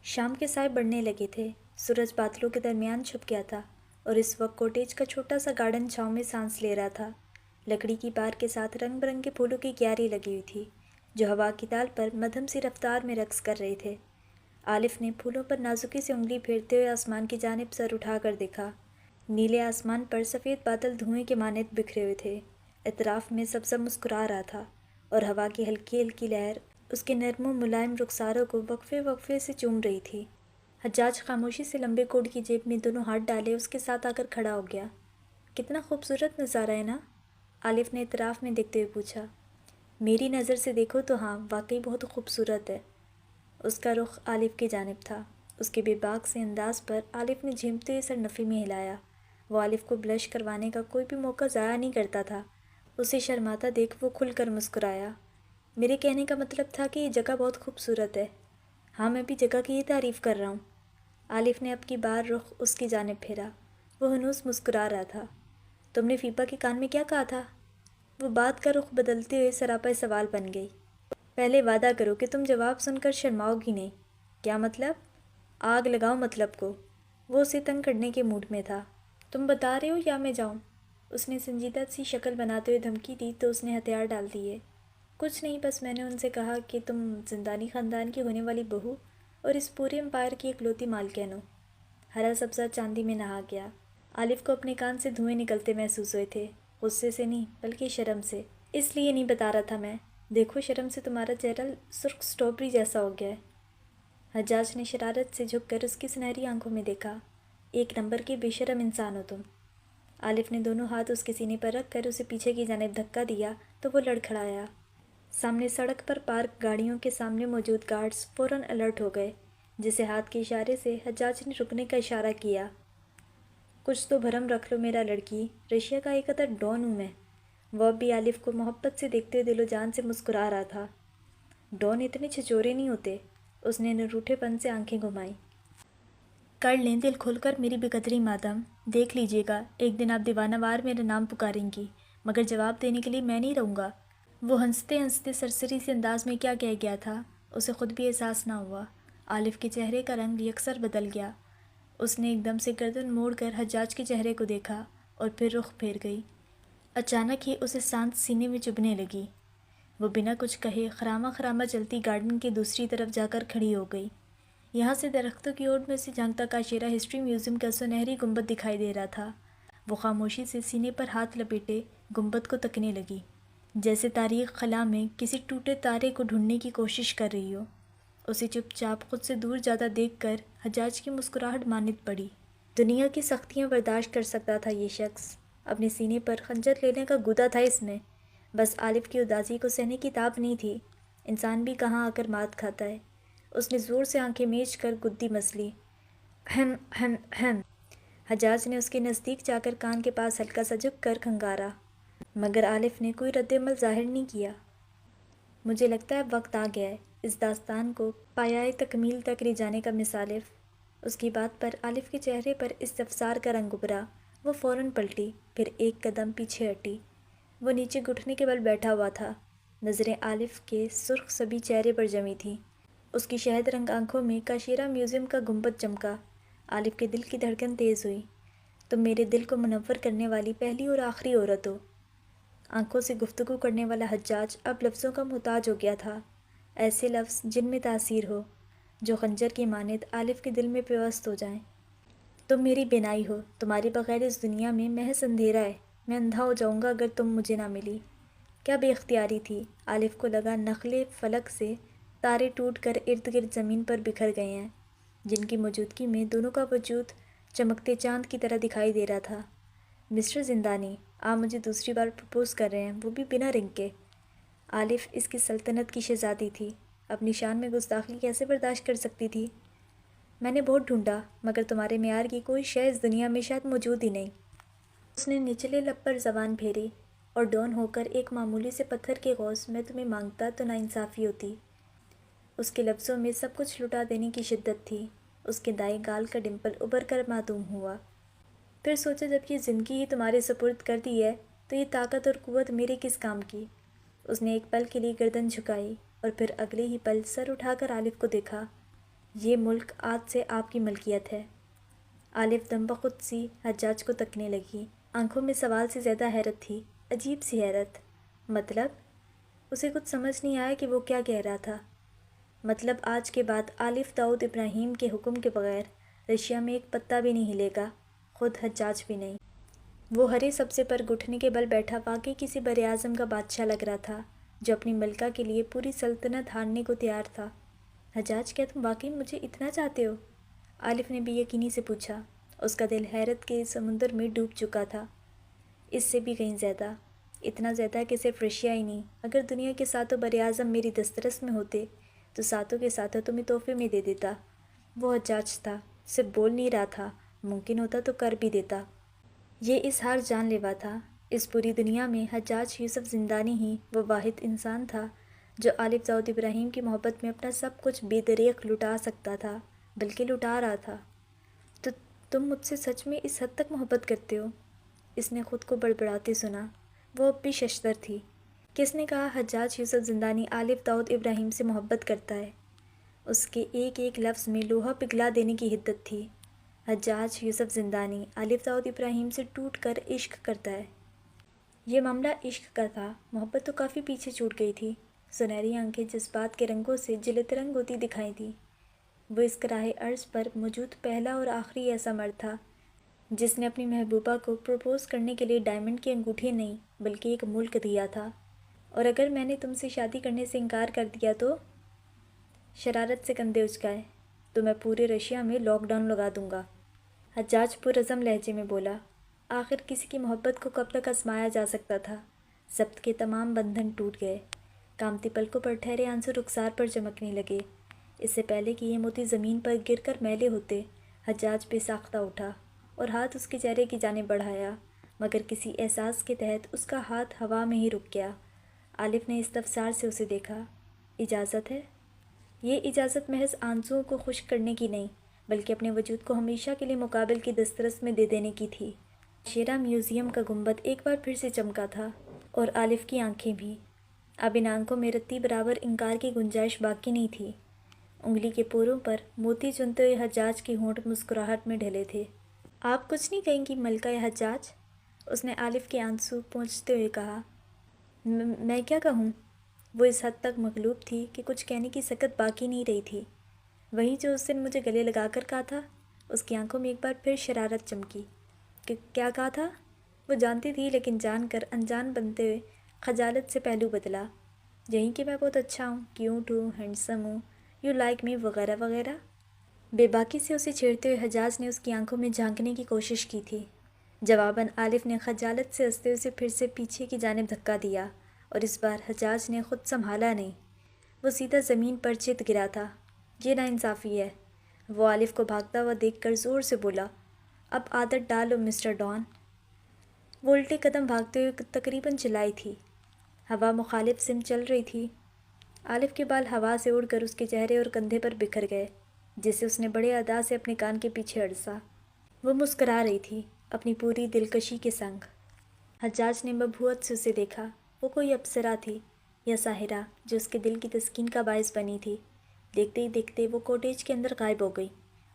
شام کے سائے بڑھنے لگے تھے، سورج بادلوں کے درمیان چھپ گیا تھا اور اس وقت کوٹیج کا چھوٹا سا گارڈن چھاؤں میں سانس لے رہا تھا۔ لکڑی کی بار کے ساتھ رنگ برنگے پھولوں کی کیاری لگی ہوئی تھی جو ہوا کی تال پر مدھم سی رفتار میں رقص کر رہے تھے۔ عالف نے پھولوں پر نازکی سے انگلی پھیرتے ہوئے آسمان کی جانب سر اٹھا کر دیکھا۔ نیلے آسمان پر سفید بادل دھوئیں کے مانند بکھرے ہوئے تھے، اطراف میں سبزہ مسکرا رہا تھا اور ہوا کی ہلکی ہلکی لہر اس کے نرم و ملائم رخساروں کو وقفے وقفے سے چوم رہی تھی۔ حجاج خاموشی سے لمبے کوٹ کی جیب میں دونوں ہاتھ ڈالے اس کے ساتھ آ کر کھڑا ہو گیا۔ کتنا خوبصورت نظارہ ہے نا؟ عالف نے اطراف میں دیکھتے ہوئے پوچھا۔ میری نظر سے دیکھو تو ہاں، واقعی بہت خوبصورت ہے۔ اس کا رخ عالف کی جانب تھا۔ اس کے بے باک سے انداز پر عالف نے جھمتے ہوئے سر نفی میں ہلایا۔ وہ عالف کو بلش کروانے کا کوئی بھی موقع ضائع نہیں کرتا تھا۔ اسے شرماتا دیکھ وہ کھل کر مسکرایا۔ میرے کہنے کا مطلب تھا کہ یہ جگہ بہت خوبصورت ہے۔ ہاں، میں بھی جگہ کی ہی تعریف کر رہا ہوں۔ عالف نے اب کی بار رخ اس کی جانب پھیرا۔ وہ ہنوز مسکرا رہا تھا۔ تم نے فیپا کے کان میں کیا کہا تھا؟ وہ بات کا رخ بدلتے ہوئے سراپا سوال بن گئی۔ پہلے وعدہ کرو کہ تم جواب سن کر شرماؤ گی نہیں۔ کیا مطلب؟ آگ لگاؤ مطلب کو۔ وہ اسے تنگ کرنے کے موڈ میں تھا۔ تم بتا رہے ہو یا میں جاؤں؟ اس نے سنجیدہ سی شکل بناتے ہوئے دھمکی دی تو اس نے ہتھیار ڈال دیے۔ کچھ نہیں، بس میں نے ان سے کہا کہ تم زندانی خاندان کی ہونے والی بہو اور اس پورے امپائر کی اکلوتی مالکن ہو۔ ہرا سبزہ چاندی میں نہا گیا۔ عالف کو اپنے کان سے دھوئیں نکلتے محسوس ہوئے تھے، غصے سے نہیں بلکہ شرم سے۔ اس لیے نہیں بتا رہا تھا میں۔ دیکھو، شرم سے تمہارا چہرہ سرخ سٹرابری جیسا ہو گیا ہے۔ حجاج نے شرارت سے جھک کر اس کی سنہری آنکھوں میں دیکھا۔ ایک نمبر کے بے شرم انسان ہو تم۔ عالف نے دونوں ہاتھ اس کے سینے پر رکھ کر اسے پیچھے کی جانب دھکا دیا تو وہ لڑکھڑایا۔ سامنے سڑک پر پارک گاڑیوں کے سامنے موجود گارڈز فوراً الرٹ ہو گئے، جسے ہاتھ کے اشارے سے حجاج نے رکنے کا اشارہ کیا۔ کچھ تو بھرم رکھ لو میرا لڑکی، رشیا کا ایک قطر ڈان ہوں میں۔ وہ اب بھی عالف کو محبت سے دیکھتے ہوئے دل و جان سے مسکرا رہا تھا۔ ڈان اتنے چھچورے نہیں ہوتے۔ اس نے نروٹھے پن سے آنکھیں گھمائیں۔ کر لیں دل کھول کر میری بے قدری ماتم، دیکھ لیجیے گا ایک دن آپ دیوانہ وار میرا نام پکاریں گی، مگر جواب دینے کے لیے میں نہیں رہوں گا۔ وہ ہنستے ہنستے سرسری سے انداز میں کیا کہہ گیا تھا، اسے خود بھی احساس نہ ہوا۔ عالف کے چہرے کا رنگ یکسر بدل گیا۔ اس نے ایک دم سے گردن موڑ کر حجاج کے چہرے کو دیکھا اور پھر رخ پھیر گئی۔ اچانک ہی اسے سانس سینے میں چبھنے لگی۔ وہ بنا کچھ کہے خراما خراما چلتی گارڈن کی دوسری طرف جا کر کھڑی ہو گئی۔ یہاں سے درختوں کی اوٹ میں سے جھانکتا کاشیرا ہسٹری میوزیم کا سنہری گنبد دکھائی دے رہا تھا۔ وہ خاموشی سے سینے پر ہاتھ لپیٹے گنبد کو تکنے لگی، جیسے تاریخ خلا میں کسی ٹوٹے تارے کو ڈھونڈنے کی کوشش کر رہی ہو۔ اسے چپ چاپ خود سے دور جاتا دیکھ کر حجاج کی مسکراہٹ ماند پڑی۔ دنیا کی سختیاں برداشت کر سکتا تھا یہ شخص، اپنے سینے پر خنجر لینے کا گدا تھا اس میں، بس عالف کی اداسی کو سہنے کی تاب نہیں تھی۔ انسان بھی کہاں آ کر مات کھاتا ہے۔ اس نے زور سے آنکھیں میچ کر گدی مسلی۔ ہم ہم ہم حجاج نے اس کے نزدیک جا کر کان کے پاس ہلکا سا جھک کر کھنگارا، مگر عالف نے کوئی رد عمل ظاہر نہیں کیا۔ مجھے لگتا ہے اب وقت آ گیا ہے اس داستان کو پایۂ تکمیل تک لے جانے کا مصالف۔ اس کی بات پر عالف کے چہرے پر استفسار کا رنگ ابھرا۔ وہ فوراً پلٹی، پھر ایک قدم پیچھے ہٹی۔ وہ نیچے گھٹنے کے بل بیٹھا ہوا تھا، نظریں عالف کے سرخ سبھی چہرے پر جمی تھیں۔ اس کی شہد رنگ آنکھوں میں کاشیرا میوزیم کا گنبد چمکا۔ عالف کے دل کی دھڑکن تیز ہوئی۔ تم میرے دل کو منور کرنے والی پہلی اور آخری عورت ہو۔ آنکھوں سے گفتگو کرنے والا حجاج اب لفظوں کا محتاج ہو گیا تھا، ایسے لفظ جن میں تاثیر ہو، جو خنجر کی مانند عالف کے دل میں پیوست ہو جائیں۔ تم میری بینائی ہو، تمہارے بغیر اس دنیا میں محض اندھیرا ہے، میں اندھا ہو جاؤں گا اگر تم مجھے نہ ملی۔ کیا بے اختیاری تھی۔ عالف کو لگا نخلے فلک سے تارے ٹوٹ کر ارد گرد زمین پر بکھر گئے ہیں، جن کی موجودگی میں دونوں کا وجود چمکتے چاند کی طرح دکھائی دے رہا تھا۔ مسٹر زندانی، آپ مجھے دوسری بار پرپوز کر رہے ہیں، وہ بھی بنا رنگ کے۔ عالف اس کی سلطنت کی شہزادی تھی، اپنی شان میں گستاخی کیسے برداشت کر سکتی تھی؟ میں نے بہت ڈھونڈا، مگر تمہارے معیار کی کوئی شے اس دنیا میں شاید موجود ہی نہیں۔ اس نے نچلے لب پر زبان پھیری، اور ڈون ہو کر ایک معمولی سے پتھر کے غوث میں تمہیں مانگتا تو ناانصافی ہوتی۔ اس کے لفظوں میں سب کچھ لٹا دینے کی شدت تھی۔ اس کے دائیں گال کا ڈمپل ابھر کر معدوم ہوا۔ پھر سوچا جب یہ زندگی ہی تمہارے سپرد کر دی ہے تو یہ طاقت اور قوت میرے کس کام کی؟ اس نے ایک پل کے لیے گردن جھکائی اور پھر اگلے ہی پل سر اٹھا کر عالف کو دیکھا۔ یہ ملک آج سے آپ کی ملکیت ہے۔ آلف دم بخود سی حجاج کو تکنے لگی، آنکھوں میں سوال سے زیادہ حیرت تھی، عجیب سی حیرت۔ مطلب؟ اسے کچھ سمجھ نہیں آیا کہ وہ کیا کہہ رہا تھا۔ مطلب آج کے بعد آلف داؤد ابراہیم کے حکم کے بغیر رشیا میں ایک پتا بھی نہیں ہلے گا، خود حجاج بھی نہیں۔ وہ ہرے سبزے پر گھٹنے کے بل بیٹھا واقعی کسی بر اعظم کا بادشاہ لگ رہا تھا جو اپنی ملکہ کے لیے پوری سلطنت ہارنے کو تیار تھا۔ حجاج، کیا تم واقعی مجھے اتنا چاہتے ہو؟ آلف نے بے یقینی سے پوچھا۔ اس کا دل حیرت کے سمندر میں ڈوب چکا تھا، اس سے بھی کہیں زیادہ، اتنا زیادہ کہ صرف رشیا ہی نہیں، اگر دنیا کے ساتوں بر اعظم میری دسترس میں ہوتے تو ساتوں کے ساتوں تمہیں تحفے میں دے دیتا۔ وہ حجاج تھا، صرف بول نہیں رہا تھا، ممکن ہوتا تو کر بھی دیتا۔ یہ اظہار جان لیوا تھا۔ اس پوری دنیا میں حجاج یوسف زندانی ہی وہ واحد انسان تھا جو آلف داؤد ابراہیم کی محبت میں اپنا سب کچھ بے دریغ لٹا سکتا تھا، بلکہ لٹا رہا تھا۔ تو تم مجھ سے سچ میں اس حد تک محبت کرتے ہو؟ اس نے خود کو بڑبڑاتے سنا۔ وہ اب بھی ششدر تھی۔ کس نے کہا حجاج یوسف زندانی آلف داؤد ابراہیم سے محبت کرتا ہے؟ اس کے ایک ایک لفظ میں لوہا پگھلا دینے کی حدت تھی۔ حجاج یوسف زندانی آلف داؤد ابراہیم سے ٹوٹ کر عشق کرتا ہے۔ یہ معاملہ عشق کا تھا، محبت تو کافی پیچھے چھوٹ گئی تھی۔ سنہری آنکھیں جذبات کے رنگوں سے جلت رنگ ہوتی دکھائی تھی۔ وہ اس کراہ ارض پر موجود پہلا اور آخری ایسا مرد تھا جس نے اپنی محبوبہ کو پروپوز کرنے کے لیے ڈائمنڈ کی انگوٹھی نہیں بلکہ ایک ملک دیا تھا۔ اور اگر میں نے تم سے شادی کرنے سے انکار کر دیا تو؟ شرارت سے کندھے اچکائے، تو میں پورے رشیا میں لاک ڈاؤن لگا دوں گا۔ حجاج پرعزم لہجے میں بولا۔ آخر کسی کی محبت کو کب تک آزمایا جا سکتا تھا؟ ضبط کے تمام بندھن ٹوٹ گئے، کامتی پلکوں پر ٹھہرے آنسو رخسار پر چمکنے لگے۔ اس سے پہلے کہ یہ موتی زمین پر گر کر میلے ہوتے، حجاج بے ساختہ اٹھا اور ہاتھ اس کے چہرے کی جانب بڑھایا، مگر کسی احساس کے تحت اس کا ہاتھ ہوا میں ہی رک گیا۔ آلف نے استفسار سے اسے دیکھا۔ اجازت ہے؟ یہ اجازت محض آنسوؤں کو خشک کرنے کی نہیں بلکہ اپنے وجود کو ہمیشہ کے لیے مقابل کی دسترس میں دے دینے کی تھی۔ شیرا میوزیم کا گنبد ایک بار پھر سے چمکا تھا، اور آلف کی آنکھیں بھی۔ اب ان آنکھوں میں رتی برابر انکار کی گنجائش باقی نہیں تھی۔ انگلی کے پوروں پر موتی چنتے ہوئے حجاج کے ہونٹ مسکراہٹ میں ڈھلے تھے۔ آپ کچھ نہیں کہیں گی ملکہ حجاج؟ اس نے آلف کے آنسو پونچھتے ہوئے کہا۔ میں کیا کہوں؟ وہ اس حد تک مغلوب تھی کہ کچھ کہنے کی سکت باقی نہیں رہی تھی۔ وہی جو اس دن مجھے گلے لگا کر کہا تھا۔ اس کی آنکھوں میں ایک بار پھر شرارت چمکی۔ کیا کہا تھا؟ وہ جانتی تھی لیکن جان کر انجان بنتے ہوئے خجالت سے پہلو بدلا۔ یہیں کہ میں بہت اچھا ہوں، کیوٹ ہوں، ہینڈسم ہوں، یو لائک می وغیرہ وغیرہ۔ بے باکی سے اسے چھیڑتے ہوئے حجاج نے اس کی آنکھوں میں جھانکنے کی کوشش کی تھی۔ جواباً آلف نے خجالت سے ہنستے اسے پھر سے پیچھے کی جانب دھکا دیا، اور اس بار حجاج نے خود سنبھالا نہیں۔ وہ سیدھا زمین پر چت گرا تھا۔ یہ ناانصافی ہے، وہ آلف کو بھاگتا ہوا دیکھ کر زور سے بولا۔ اب عادت ڈالو مسٹر ڈان۔ وہ الٹے قدم بھاگتے ہوئے تقریباً چلائی تھی۔ ہوا مخالف سمت چل رہی تھی۔ آلف کے بال ہوا سے اڑ کر اس کے چہرے اور کندھے پر بکھر گئے، جسے اس نے بڑے ادا سے اپنے کان کے پیچھے اڑسا۔ وہ مسکرا رہی تھی، اپنی پوری دلکشی کے سنگ۔ حجاج نے مبہوت سے اسے دیکھا۔ وہ کوئی اپسرا تھی یا ساحرہ جو اس کے دل کی تسکین کا باعث بنی تھی۔ دیکھتے ہی دیکھتے وہ کوٹیج کے اندر غائب ہو گئی،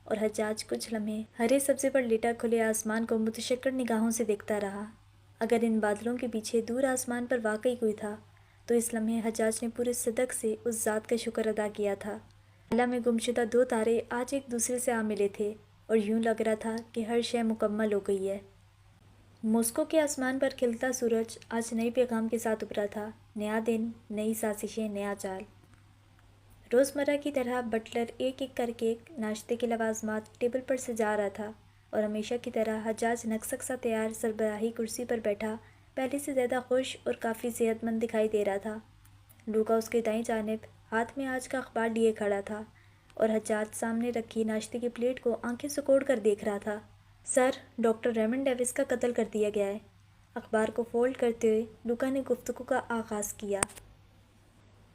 اور حجاج کچھ لمحے ہرے سبزے پر لیٹا کھلے آسمان کو متشکر نگاہوں سے دیکھتا رہا۔ اگر ان بادلوں کے پیچھے دور آسمان پر واقعی کوئی تھا تو اس لمحے حجاج نے پورے صدق سے اس ذات کا شکر ادا کیا تھا۔ اعلیٰ میں گمشدہ دو تارے آج ایک دوسرے سے آ ملے تھے، اور یوں لگ رہا تھا کہ ہر شے مکمل ہو گئی ہے۔ ماسکو کے آسمان پر کھلتا سورج آج نئے پیغام کے ساتھ ابھرا تھا۔ نیا دن، نئی سازشیں، نیا چال۔ روزمرہ کی طرح بٹلر ایک ایک کر کے ناشتے کے لوازمات ٹیبل پر سجا رہا تھا، اور ہمیشہ کی طرح حجاج نکسک سا تیار سربراہی کرسی پر بیٹھا پہلے سے زیادہ خوش اور کافی صحت مند دکھائی دے رہا تھا۔ لوکا اس کے دائیں جانب ہاتھ میں آج کا اخبار لیے کھڑا تھا، اور حجاج سامنے رکھی ناشتے کی پلیٹ کو آنکھیں سکوڑ کر دیکھ رہا تھا۔ سر، ڈاکٹر ریمنڈ ڈیوس کا قتل کر دیا گیا ہے۔ اخبار کو فولڈ کرتے ہوئے لوکا نے گفتگو کا آغاز کیا۔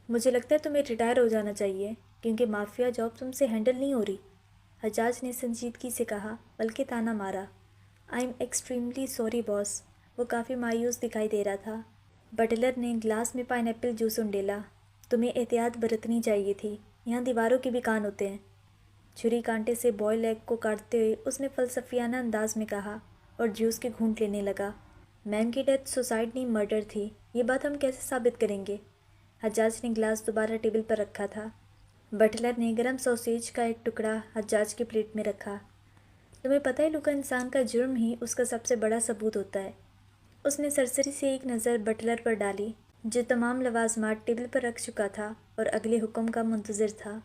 مجھے لگتا ہے تمہیں ریٹائر ہو جانا چاہیے، کیونکہ مافیا جاب تم سے ہینڈل نہیں ہو رہی، حجاج نے سنجیدگی سے کہا، بلکہ تانا مارا۔ آئی ایم ایکسٹریملی سوری باس۔ وہ کافی مایوس دکھائی دے رہا تھا۔ بٹلر نے گلاس میں پائن ایپل جوس انڈیلا۔ تمہیں احتیاط برتنی چاہیے تھی، یہاں دیواروں کے بھی کان ہوتے ہیں۔ چھری کانٹے سے بوائل ایگ کو کاٹتے ہوئے اس نے فلسفیانہ انداز میں کہا اور جوس کے گھونٹ لینے لگا۔ میم کی ڈیتھ سوسائڈ نہیں مرڈر تھی، یہ بات ہم کیسے ثابت کریں گے؟ حجاج نے گلاس دوبارہ ٹیبل پر رکھا تھا۔ بٹلر نے گرم سوسیج کا ایک ٹکڑا حجاج کی پلیٹ میں رکھا۔ تمہیں پتہ ہے لوکا، انسان کا جرم ہی اس کا سب سے بڑا ثبوت ہوتا ہے۔ اس نے سرسری سے ایک نظر بٹلر پر ڈالی جو تمام لوازمات ٹیبل پر رکھ چکا تھا اور اگلے حکم کا منتظر تھا۔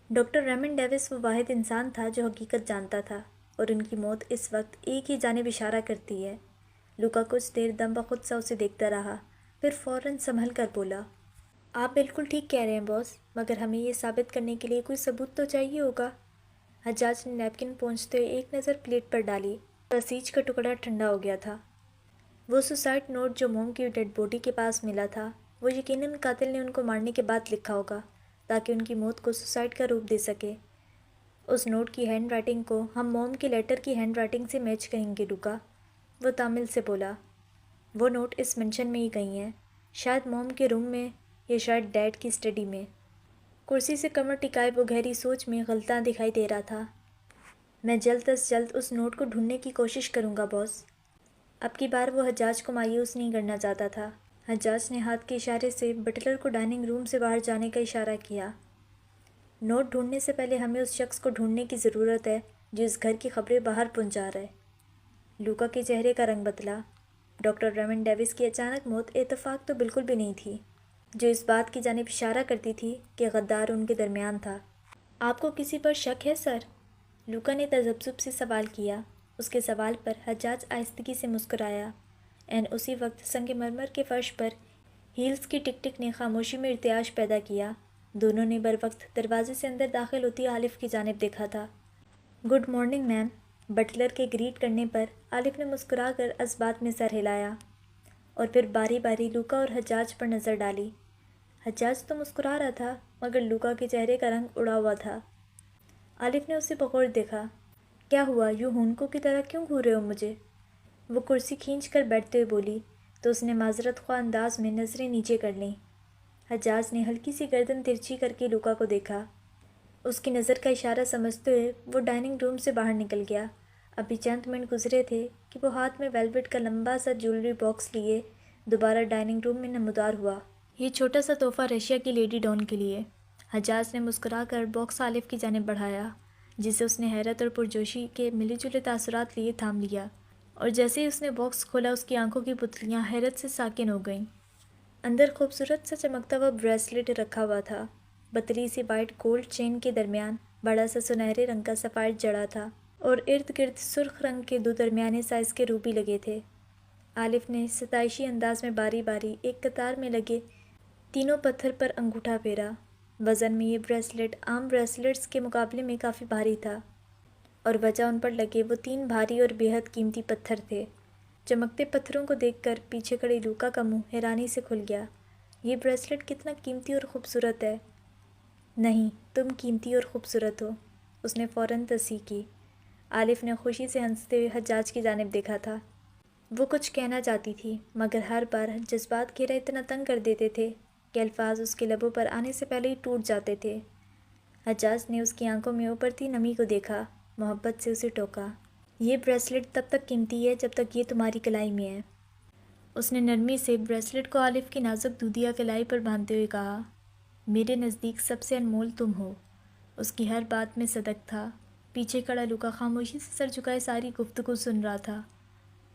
ڈاکٹر ریمنڈ ڈیوس وہ واحد انسان تھا جو حقیقت جانتا تھا، اور ان کی موت اس وقت ایک ہی جانب اشارہ کرتی ہے۔ لوکا کچھ دیر دم بخود سا اسے دیکھتا رہا، پھر فوراً سنبھل کر بولا، آپ بالکل ٹھیک کہہ رہے ہیں باس، مگر ہمیں یہ ثابت کرنے کے لیے کوئی ثبوت تو چاہیے ہوگا۔ حجاج نے نیپکن پہنچتے ہوئے ایک نظر پلیٹ پر ڈالی۔ سوسیج کا ٹکڑا ٹھنڈا ہو گیا تھا۔ وہ سوسائڈ نوٹ جو موم کی ڈیڈ باڈی کے پاس ملا تھا، وہ یقیناً قاتل نے ان کو مارنے کے بعد لکھا ہوگا تاکہ ان کی موت کو سوسائڈ کا روپ دے سکے۔ اس نوٹ کی ہینڈ رائٹنگ کو ہم موم کے لیٹر کی ہینڈ رائٹنگ سے میچ کریں گے لوکا، وہ تامل سے بولا۔ وہ نوٹ اس منشن میں ہی کہیں ہیں، شاید موم کے روم میں یا شاید ڈیڈ کی اسٹڈی میں۔ کرسی سے کمر ٹکائے وہ گہری سوچ میں غلطاں دکھائی دے رہا تھا۔ میں جلد از جلد اس نوٹ کو ڈھونڈنے کی کوشش کروں گا باس۔ اب کی بار وہ حجاج کو مایوس نہیں کرنا چاہتا تھا۔ حجاج نے ہاتھ کے اشارے سے بٹلر کو ڈائننگ روم سے باہر جانے کا اشارہ کیا۔ نوٹ ڈھونڈنے سے پہلے ہمیں اس شخص کو ڈھونڈنے کی ضرورت ہے جو اس گھر کی خبریں باہر پہنچا رہا ہے۔ لوکا کے چہرے کا رنگ بدلا۔ ڈاکٹر ریمنڈ ڈیوس کی اچانک موت اتفاق تو بالکل بھی نہیں تھی، جو اس بات کی جانب اشارہ کرتی تھی کہ غدار ان کے درمیان تھا۔ آپ کو کسی پر شک ہے سر؟ لوکا نے تذبذب سے سوال کیا۔ اس کے سوال پر حجاج آہستگی سے مسکرایا۔ عین اسی وقت سنگ مرمر کے فرش پر ہیلز کی ٹک ٹک نے خاموشی میں ارتعاش پیدا کیا۔ دونوں نے بروقت دروازے سے اندر داخل ہوتی عالف کی جانب دیکھا تھا۔ Good morning ma'am. بٹلر کے گریٹ کرنے پر عالف نے مسکرا کر اسبات میں سر ہلایا اور پھر باری باری لوکا اور حجاج پر نظر ڈالی۔ حجاج تو مسکرا رہا تھا مگر لوکا کے چہرے کا رنگ اڑا ہوا تھا۔ عالف نے اسے بغور دیکھا۔ کیا ہوا، یوں ہونکوں کی طرح کیوں گھور رہے ہو مجھے؟ وہ کرسی کھینچ کر بیٹھتے ہوئے بولی تو اس نے معذرت خواہ انداز میں نظریں نیچے کر لیں۔ حجاج نے ہلکی سی گردن ترچھی کر کے لوکا کو دیکھا۔ اس کی نظر کا اشارہ سمجھتے ہوئے وہ ڈائننگ روم سے باہر نکل گیا۔ ابھی چند منٹ گزرے تھے کہ وہ ہاتھ میں ویلویٹ کا لمبا سا جیولری باکس لیے دوبارہ ڈائننگ روم میں نمودار ہوا۔ یہ چھوٹا سا تحفہ رشیا کی لیڈی ڈان کے لیے۔ حجاج نے مسکرا کر باکس عالف کی جانب بڑھایا، جسے اس نے حیرت اور پرجوشی کے ملے جلے تاثرات لیے تھام لیا، اور جیسے ہی اس نے باکس کھولا اس کی آنکھوں کی پتلیاں حیرت سے ساکن ہو گئیں۔ اندر خوبصورت سا چمکتا ہوا بریسلیٹ رکھا ہوا تھا۔ پتلی سی وائٹ گولڈ چین کے درمیان بڑا سا سنہرے رنگ کا سفائر جڑا تھا اور ارد گرد سرخ رنگ کے دو درمیانے سائز کے روبی لگے تھے۔ عالف نے ستائشی انداز میں باری باری ایک قطار میں لگے تینوں پتھر پر انگوٹھا پھیرا۔ وزن میں یہ بریسلیٹ عام بریسلیٹس کے مقابلے میں کافی بھاری تھا، اور وجہ ان پر لگے وہ 3 بھاری اور بے حد قیمتی پتھر تھے۔ چمکتے پتھروں کو دیکھ کر پیچھے کھڑے لوکا کا منہ حیرانی سے کھل گیا۔ یہ بریسلیٹ کتنا قیمتی اور خوبصورت ہے۔ نہیں، تم قیمتی اور خوبصورت ہو، اس نے فوراً تصحیح کی۔ عالف نے خوشی سے ہنستے ہوئے حجاج کی جانب دیکھا تھا۔ وہ کچھ کہنا چاہتی تھی مگر ہر بار جذبات گھیرا اتنا تنگ کر دیتے تھے کہ الفاظ اس کے لبوں پر آنے سے پہلے ہی ٹوٹ جاتے تھے۔ حجاج نے اس کی آنکھوں میں ابھرتی نمی کو دیکھا، محبت سے اسے ٹوکا۔ یہ بریسلیٹ تب تک قیمتی ہے جب تک یہ تمہاری کلائی میں ہے۔ اس نے نرمی سے بریسلیٹ کو عالف کی نازک دودیا کلائی پر باندھتے ہوئے کہا، میرے نزدیک سب سے انمول تم ہو۔ اس کی ہر بات میں صدق تھا۔ پیچھے کھڑا لوکا خاموشی سے سر جھکائے ساری گفتگو سن رہا تھا۔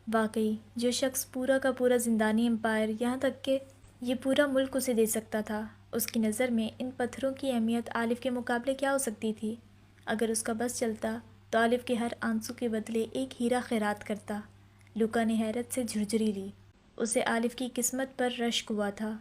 واقعی جو شخص پورا کا پورا زندانی امپائر، یہاں تک کہ یہ پورا ملک اسے دے سکتا تھا، اس کی نظر میں ان پتھروں کی اہمیت عالف کے مقابلے کیا ہو سکتی تھی؟ اگر اس کا بس چلتا تو عالف کے ہر آنسو کے بدلے ایک ہیرا خیرات کرتا۔ لوکا نے حیرت سے جھرجھری لی۔ اسے عالف کی قسمت پر رشک ہوا تھا۔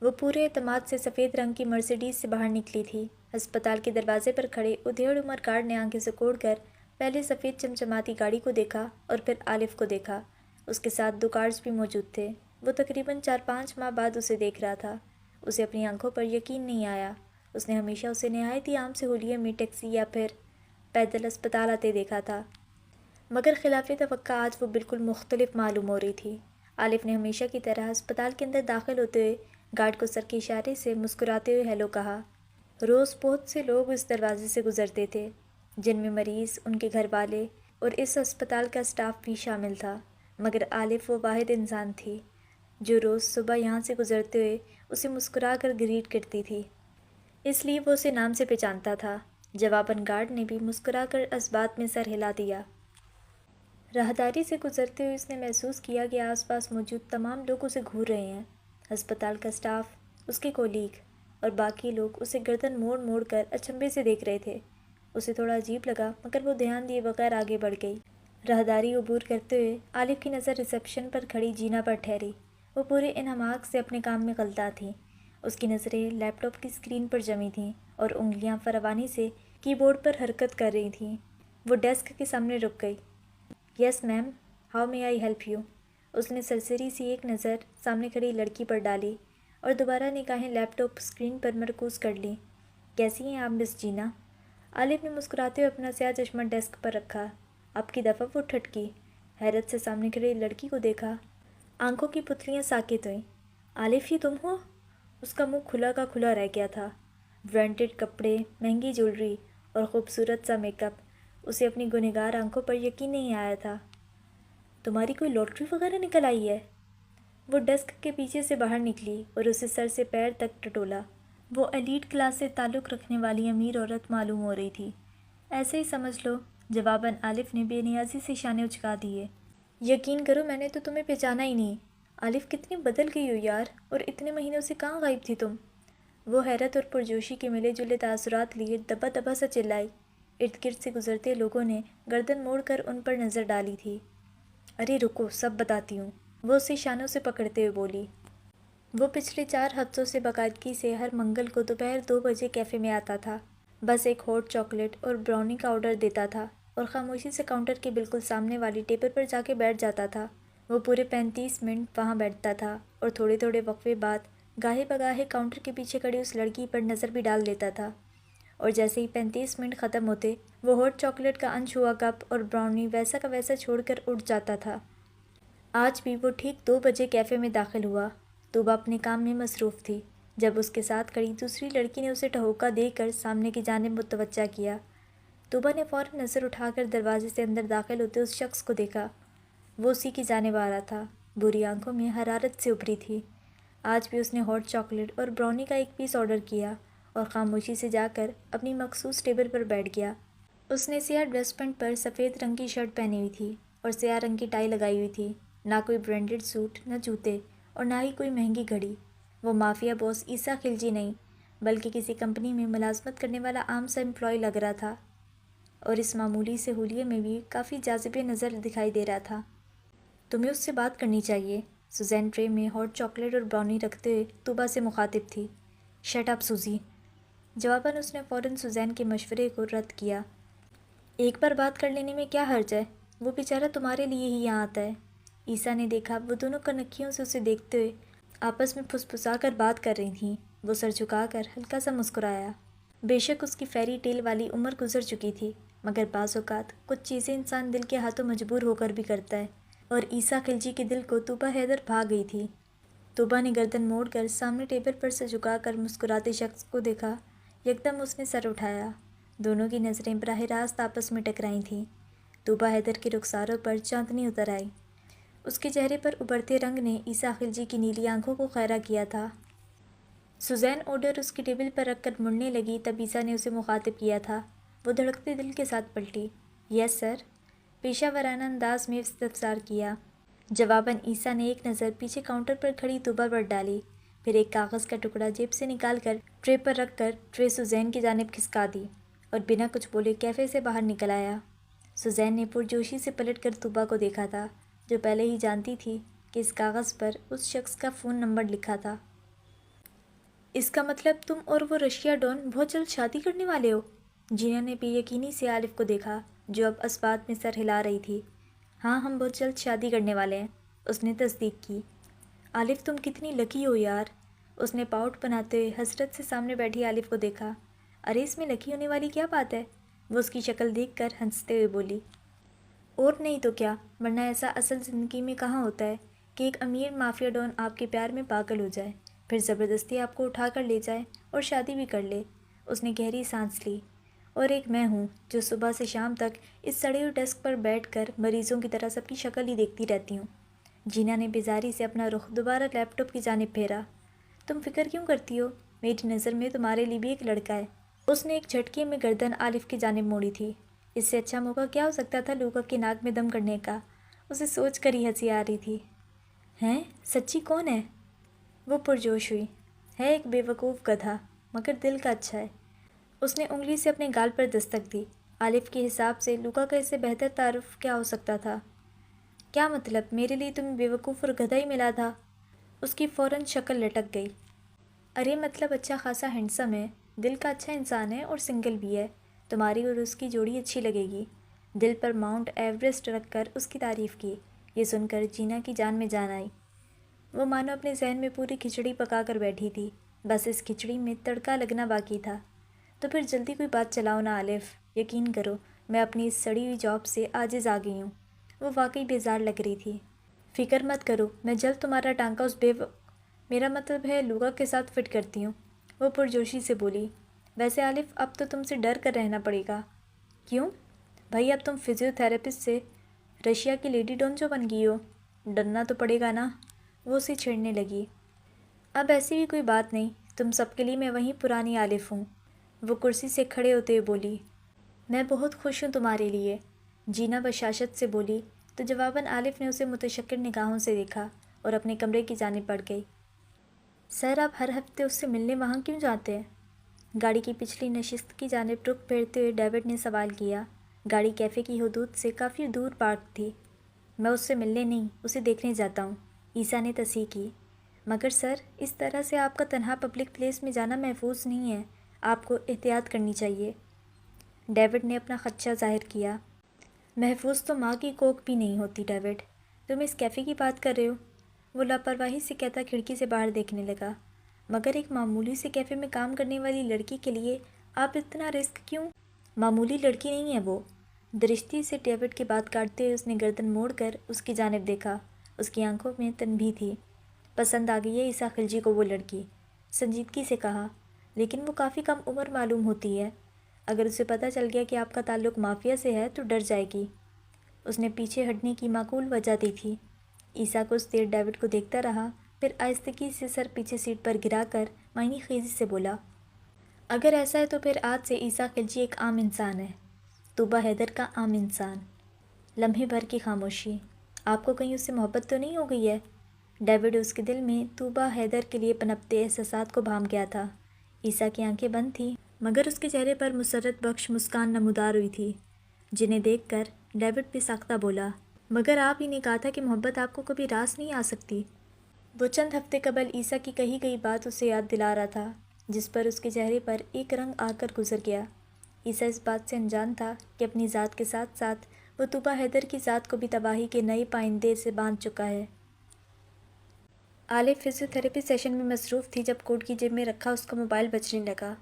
وہ پورے اعتماد سے سفید رنگ کی مرسیڈیز سے باہر نکلی تھی۔ ہسپتال کے دروازے پر کھڑے ادھیڑ عمر گارڈ نے آنکھیں سکوڑ کر پہلے سفید چمچماتی گاڑی کو دیکھا اور پھر عالف کو دیکھا۔ اس کے ساتھ 2 گارڈز بھی موجود تھے۔ وہ تقریباً 4-5 ماہ بعد اسے دیکھ رہا تھا۔ اسے اپنی آنکھوں پر یقین نہیں آیا۔ اس نے ہمیشہ اسے نہایت ہی عام سہولیت میں ٹیکسی یا پھر پیدل اسپتال آتے دیکھا تھا، مگر خلاف توقع آج وہ بالکل مختلف معلوم ہو رہی تھی۔ عالف نے ہمیشہ کی طرح اسپتال کے اندر داخل ہوتے ہوئے گارڈ کو سر کے اشارے سے مسکراتے ہوئے ہیلو کہا۔ روز بہت سے لوگ اس دروازے سے گزرتے تھے، جن میں مریض، ان کے گھر والے اور اس ہسپتال کا اسٹاف بھی شامل تھا، مگر عالف وہ واحد انسان تھی جو روز صبح یہاں سے گزرتے ہوئے اسے مسکرا کر گریٹ کرتی تھی، اس لیے وہ اسے نام سے پہچانتا تھا۔ جواباً گارڈ نے بھی مسکرا کر اسبات میں سر ہلا دیا۔ راہداری سے گزرتے ہوئے اس نے محسوس کیا کہ آس پاس موجود تمام لوگ اسے گھور رہے ہیں۔ ہسپتال کا اسٹاف، اس کے کولیگ اور باقی لوگ اسے گردن موڑ موڑ کر اچنبھے سے دیکھ رہے تھے۔ اسے تھوڑا عجیب لگا، مگر وہ دھیان دیے بغیر آگے بڑھ گئی۔ راہداری عبور کرتے ہوئے عالف کی نظر ریسیپشن پر کھڑی جینا پر ٹھہری۔ وہ پورے انہماک سے اپنے کام میں غلطہ تھیں۔ اس کی نظریں لیپ ٹاپ کی اسکرین پر جمی تھیں اور انگلیاں فراوانی سے کی بورڈ پر حرکت کر رہی تھیں۔ وہ ڈیسک کے سامنے رک گئی۔ Yes ma'am, how may I help you? اس نے سرسری سی ایک نظر سامنے کھڑی لڑکی پر ڈالی اور دوبارہ نگاہیں لیپ ٹاپ اسکرین پر مرکوز کر لیں۔ کیسی ہیں آپ مس جینا؟ عالف نے مسکراتے ہوئے اپنا سیاہ چشمہ ڈیسک پر رکھا۔ اب کی دفعہ وہ ٹھٹکی، حیرت سے سامنے کھڑی لڑکی کو دیکھا۔ آنکھوں کی پتلیاں ساکت ہوئیں۔ عالف، یہ تم ہو؟ اس کا منہ کھلا کا کھلا رہ گیا تھا۔ برانڈڈ کپڑے، مہنگی جولری اور خوبصورت سا میک اپ، اسے اپنی گنہگار آنکھوں پر یقین نہیں آیا تھا۔ تمہاری کوئی لاٹری وغیرہ نکل آئی ہے؟ وہ ڈیسک کے پیچھے سے باہر نکلی اور اسے سر سے پیر تک ٹٹولا۔ وہ ایلیٹ کلاس سے تعلق رکھنے والی امیر عورت معلوم ہو رہی تھی۔ ایسے ہی سمجھ لو، جواباً عالف نے بے نیازی سے شانے اچکا دیے۔ یقین کرو میں نے تو تمہیں پہچانا ہی نہیں۔ عالف، کتنی بدل گئی ہو یار، اور اتنے مہینوں سے کہاں غائب تھی تم؟ وہ حیرت اور پرجوشی کے ملے جلے تاثرات لیے دبا دبا سا چلائی۔ ارد گرد سے گزرتے لوگوں نے گردن موڑ کر ان پر نظر ڈالی تھی۔ ارے رکو، سب بتاتی ہوں، وہ اسے شانوں سے پکڑتے ہوئے بولی۔ وہ پچھلے 4 ہفتوں سے باقاعدگی سے ہر منگل کو دوپہر 2 بجے کیفے میں آتا تھا، بس ایک ہاٹ چاکلیٹ اور براؤنی کا آرڈر دیتا تھا اور خاموشی سے کاؤنٹر کے بالکل سامنے والی ٹیبل پر جا کے بیٹھ جاتا تھا۔ وہ پورے 35 منٹ وہاں بیٹھتا تھا اور تھوڑے تھوڑے وقفے بعد گاہے بگاہے کاؤنٹر کے پیچھے کھڑی اس لڑکی پر نظر بھی ڈال دیتا تھا، اور جیسے ہی 35 منٹ ختم ہوتے وہ ہاٹ چاکلیٹ کا انچھوا کپ اور براؤنی ویسا کا ویسا چھوڑ کر اٹھ جاتا تھا۔ آج بھی وہ ٹھیک 2 بجے کیفے میں داخل ہوا۔ طوبیٰ اپنے کام میں مصروف تھی جب اس کے ساتھ کھڑی دوسری لڑکی نے اسے ٹھہوکا دے کر سامنے کی جانب متوجہ کیا۔ طوبیٰ نے فوراً نظر اٹھا کر دروازے سے اندر داخل ہوتے اس شخص کو دیکھا۔ وہ اسی کی جانب آ رہا تھا، بری آنکھوں میں حرارت سے ابھری تھی۔ آج بھی اس نے ہاٹ چاکلیٹ اور براؤنی کا ایک پیس آرڈر کیا اور خاموشی سے جا کر اپنی مخصوص ٹیبل پر بیٹھ گیا۔ اس نے سیاہ ڈریس پینٹ پر سفید رنگ کی شرٹ پہنی ہوئی تھی اور سیاہ رنگ کی ٹائی لگائی ہوئی تھی۔ نہ کوئی برانڈڈ سوٹ، نہ جوتے، اور نہ ہی کوئی مہنگی گھڑی۔ وہ مافیا باس عیسیٰ خلجی نہیں، بلکہ کسی کمپنی میں ملازمت کرنے والا عام سا امپلائی لگ رہا تھا، اور اس معمولی سے حلیے میں بھی کافی جاذب نظر دکھائی دے رہا تھا۔ تمہیں اس سے بات کرنی چاہیے، سوزین ٹرے میں ہاٹ چاکلیٹ اور براؤنی رکھتے ہوئے طوبیٰ سے مخاطب تھی۔ شٹ اپ سوزی، جواباً اس نے فوراً سوزین کے مشورے کو رد کیا۔ ایک بار بات کر لینے میں کیا حرج ہے، وہ بیچارہ تمہارے لیے ہی یہاں آتا ہے۔ عیسیٰ نے دیکھا وہ دونوں کنکھیوں سے اسے دیکھتے ہوئے آپس میں پھسپھسا کر بات کر رہی تھیں۔ وہ سر جھکا کر ہلکا سا مسکرایا۔ بے شک اس کی فیری ٹیل والی عمر گزر چکی تھی، مگر بعض اوقات کچھ چیزیں انسان دل کے ہاتھوں مجبور ہو کر بھی کرتا ہے، اور عیسیٰ خلجی کے دل کو طوبیٰ حیدر بھا گئی تھی۔ طوبیٰ نے گردن موڑ کر سامنے ٹیبل پر سے جھکا کر مسکراتے شخص کو دیکھا۔ یکدم اس نے سر اٹھایا۔ دونوں کی نظریں براہ راست آپس میں ٹکرائی تھیں۔ طوبیٰ حیدر کے رخساروں پر چاندنی اتر آئی۔ اس کے چہرے پر ابھرتے رنگ نے عیسیٰ خلجی کی نیلی آنکھوں کو خیرہ کیا تھا۔ سوزین آرڈر اس کی ٹیبل پر رکھ کر مڑنے لگی تب عیسیٰ نے اسے مخاطب کیا تھا۔ وہ دھڑکتے دل کے ساتھ پلٹی۔ یس سر، پیشہ ورانہ انداز میں استفسار کیا۔ جواباً عیسیٰ نے ایک نظر پیچھے کاؤنٹر پر کھڑی طوبیٰ پر ڈالی، پھر ایک کاغذ کا ٹکڑا جیب سے نکال کر ٹرے پر رکھ کر ٹرے سوزین کی جانب کھسکا دی اور بنا کچھ بولے کیفے سے باہر نکل آیا۔ سوزین نے پرجوشی سے پلٹ کر طوبیٰ کو دیکھا تھا، جو پہلے ہی جانتی تھی کہ اس کاغذ پر اس شخص کا فون نمبر لکھا تھا۔ اس کا مطلب تم اور وہ رشیا ڈان بہت جلد شادی کرنے والے ہو؟ جینا نے بے یقینی سے عالف کو دیکھا، جو اب اسبات میں سر ہلا رہی تھی۔ ہاں، ہم بہت جلد شادی کرنے والے ہیں، اس نے تصدیق کی۔ عالف، تم کتنی لکی ہو یار، اس نے پاؤٹ بناتے ہوئے حسرت سے سامنے بیٹھی عالف کو دیکھا۔ ارے اس میں لکی ہونے والی کیا بات ہے، وہ اس کی شکل دیکھ کر ہنستے ہوئے بولی۔ اور نہیں تو کیا، ورنہ ایسا اصل زندگی میں کہاں ہوتا ہے کہ ایک امیر مافیا ڈان آپ کے پیار میں پاگل ہو جائے، پھر زبردستی آپ کو اٹھا کر لے جائے اور شادی بھی کر لے، اس نے گہری سانس لی۔ اور ایک میں ہوں جو صبح سے شام تک اس سڑے ہوئے ڈیسک پر بیٹھ کر مریضوں کی طرح سب کی شکل ہی دیکھتی رہتی ہوں۔ جینا نے بیزاری سے اپنا رخ دوبارہ لیپ ٹاپ کی جانب پھیرا۔ تم فکر کیوں کرتی ہو؟ میری نظر میں تمہارے لیے بھی ایک لڑکا ہے۔ اس نے ایک جھٹکے میں گردن عالف کی جانب موڑی تھی۔ اس سے اچھا موقع کیا ہو سکتا تھا لوگا کے ناک میں دم کرنے کا؟ اسے سوچ کر ہی ہنسی آ رہی تھی۔ ہیں؟ سچی کون ہے؟ وہ پرجوش ہوئی۔ ہے ایک بے وقوف گدھا، مگر دل کا اچھا ہے۔ اس نے انگلی سے اپنے گال پر دستک دی۔ عالف کے حساب سے لوگا کا اس سے بہتر تعارف کیا ہو سکتا تھا؟ کیا مطلب؟ میرے لیے تمہیں بے وقوف اور گدھا ہی ملا تھا؟ اس کی فوراً شکل لٹک گئی۔ ارے مطلب اچھا خاصا ہینڈسم ہے، دل کا اچھا انسان ہے اور سنگل بھی ہے۔ تمہاری اور اس کی جوڑی اچھی لگے گی۔ دل پر ماؤنٹ ایوریسٹ رکھ کر اس کی تعریف کی۔ یہ سن کر جینا کی جان میں جان آئی۔ وہ مانو اپنے ذہن میں پوری کھچڑی پکا کر بیٹھی تھی، بس اس کھچڑی میں تڑکا لگنا باقی تھا۔ تو پھر جلدی کوئی بات چلاؤ نا عالف، یقین کرو میں اپنی اس سڑی ہوئی جاب سے عاجز آ گئی ہوں۔ وہ واقعی بیزار لگ رہی تھی۔ فکر مت کرو، میں جلد تمہارا ٹانکا اس میرا مطلب ہے لوگا کے ساتھ فٹ کرتی ہوں، وہ پرجوشی سے بولی۔ ویسے عالف اب تو تم سے ڈر کر رہنا پڑے گا۔ کیوں؟ بھائی اب تم فزیو تھراپسٹ سے رشیا کی لیڈی ڈون جو بن گئی ہو، ڈرنا تو پڑے گا نا؟ وہ اسے چھیڑنے لگی۔ اب ایسی بھی کوئی بات نہیں، تم سب کے لیے میں وہیں پرانی عالف ہوں، وہ کرسی سے کھڑے ہوتے ہوئے بولی۔ میں بہت خوش ہوں تمہارے لیے، جینا بشاشت سے بولی، تو جواباً عالف نے اسے متشکر نگاہوں سے دیکھا اور اپنے کمرے کی جانب بڑھ گئی۔ سر آپ ہر ہفتے اس سے ملنے وہاں کیوں جاتے ہیں؟ گاڑی کی پچھلی نشست کی جانب رخ پھیرتے ہوئے ڈیوڈ نے سوال کیا۔ گاڑی کیفے کی حدود سے کافی دور پارک تھی۔ میں اس سے ملنے نہیں، اسے دیکھنے جاتا ہوں، عیسیٰ نے تصحیح کی۔ مگر سر اس طرح سے آپ کا تنہا پبلک پلیس میں جانا محفوظ نہیں ہے، آپ کو احتیاط کرنی چاہیے۔ ڈیوڈ نے اپنا خدشہ ظاہر کیا۔ محفوظ تو ماں کی کوکھ بھی نہیں ہوتی ڈیوڈ، تم اس کیفے کی بات کر رہے ہو؟ وہ لاپرواہی سے کہتا کھڑکی سے باہر دیکھنے لگا۔ مگر ایک معمولی سے کیفے میں کام کرنے والی لڑکی کے لیے آپ اتنا رسک کیوں؟ معمولی لڑکی نہیں ہے وہ۔ درشتی سے ڈیوڈ کی بات کاٹتے ہوئے اس نے گردن موڑ کر اس کی جانب دیکھا۔ اس کی آنکھوں میں تنبیہ تھی۔ پسند آ گئی ہے عیسیٰ خلجی کو وہ لڑکی، سنجیدگی سے کہا، لیکن وہ کافی کم عمر معلوم ہوتی ہے۔ اگر اسے پتہ چل گیا کہ آپ کا تعلق مافیا سے ہے تو ڈر جائے گی۔ اس نے پیچھے ہٹنے کی معقول وجہ دی تھی۔ عیسیٰ کچھ دیر ڈیوڈ کو دیکھتا رہا، پھر آہستگی سے سر پیچھے سیٹ پر گرا کر معنی خیزی سے بولا، اگر ایسا ہے تو پھر آج سے عیسیٰ خلجی ایک عام انسان ہے، طوبہ حیدر کا عام انسان۔ لمحے بھر کی خاموشی۔ آپ کو کہیں اس سے محبت تو نہیں ہو گئی ہے؟ ڈیوڈ اس کے دل میں طوبہ حیدر کے لیے پنپتے احساسات کو بھانپ گیا تھا۔ عیسیٰ کی آنکھیں بند تھیں، مگر اس کے چہرے پر مسرت بخش مسکان نمودار ہوئی تھی، جنہیں دیکھ کر ڈیوڈ بھی ساختہ بولا، مگر آپ ہی نے کہا تھا کہ محبت آپ کو کبھی راس نہیں آ سکتی۔ وہ چند ہفتے قبل عیسیٰ کی کہی گئی بات اسے یاد دلا رہا تھا، جس پر اس کے چہرے پر ایک رنگ آ کر گزر گیا۔ عیسیٰ اس بات سے انجان تھا کہ اپنی ذات کے ساتھ ساتھ وہ طوبہ حیدر کی ذات کو بھی تباہی کے نئے پائندے سے باندھ چکا ہے۔ عالف فزیو تھراپی سیشن میں مصروف تھی جب کوٹ کی جیب میں رکھا اس کا موبائل بجنے لگا۔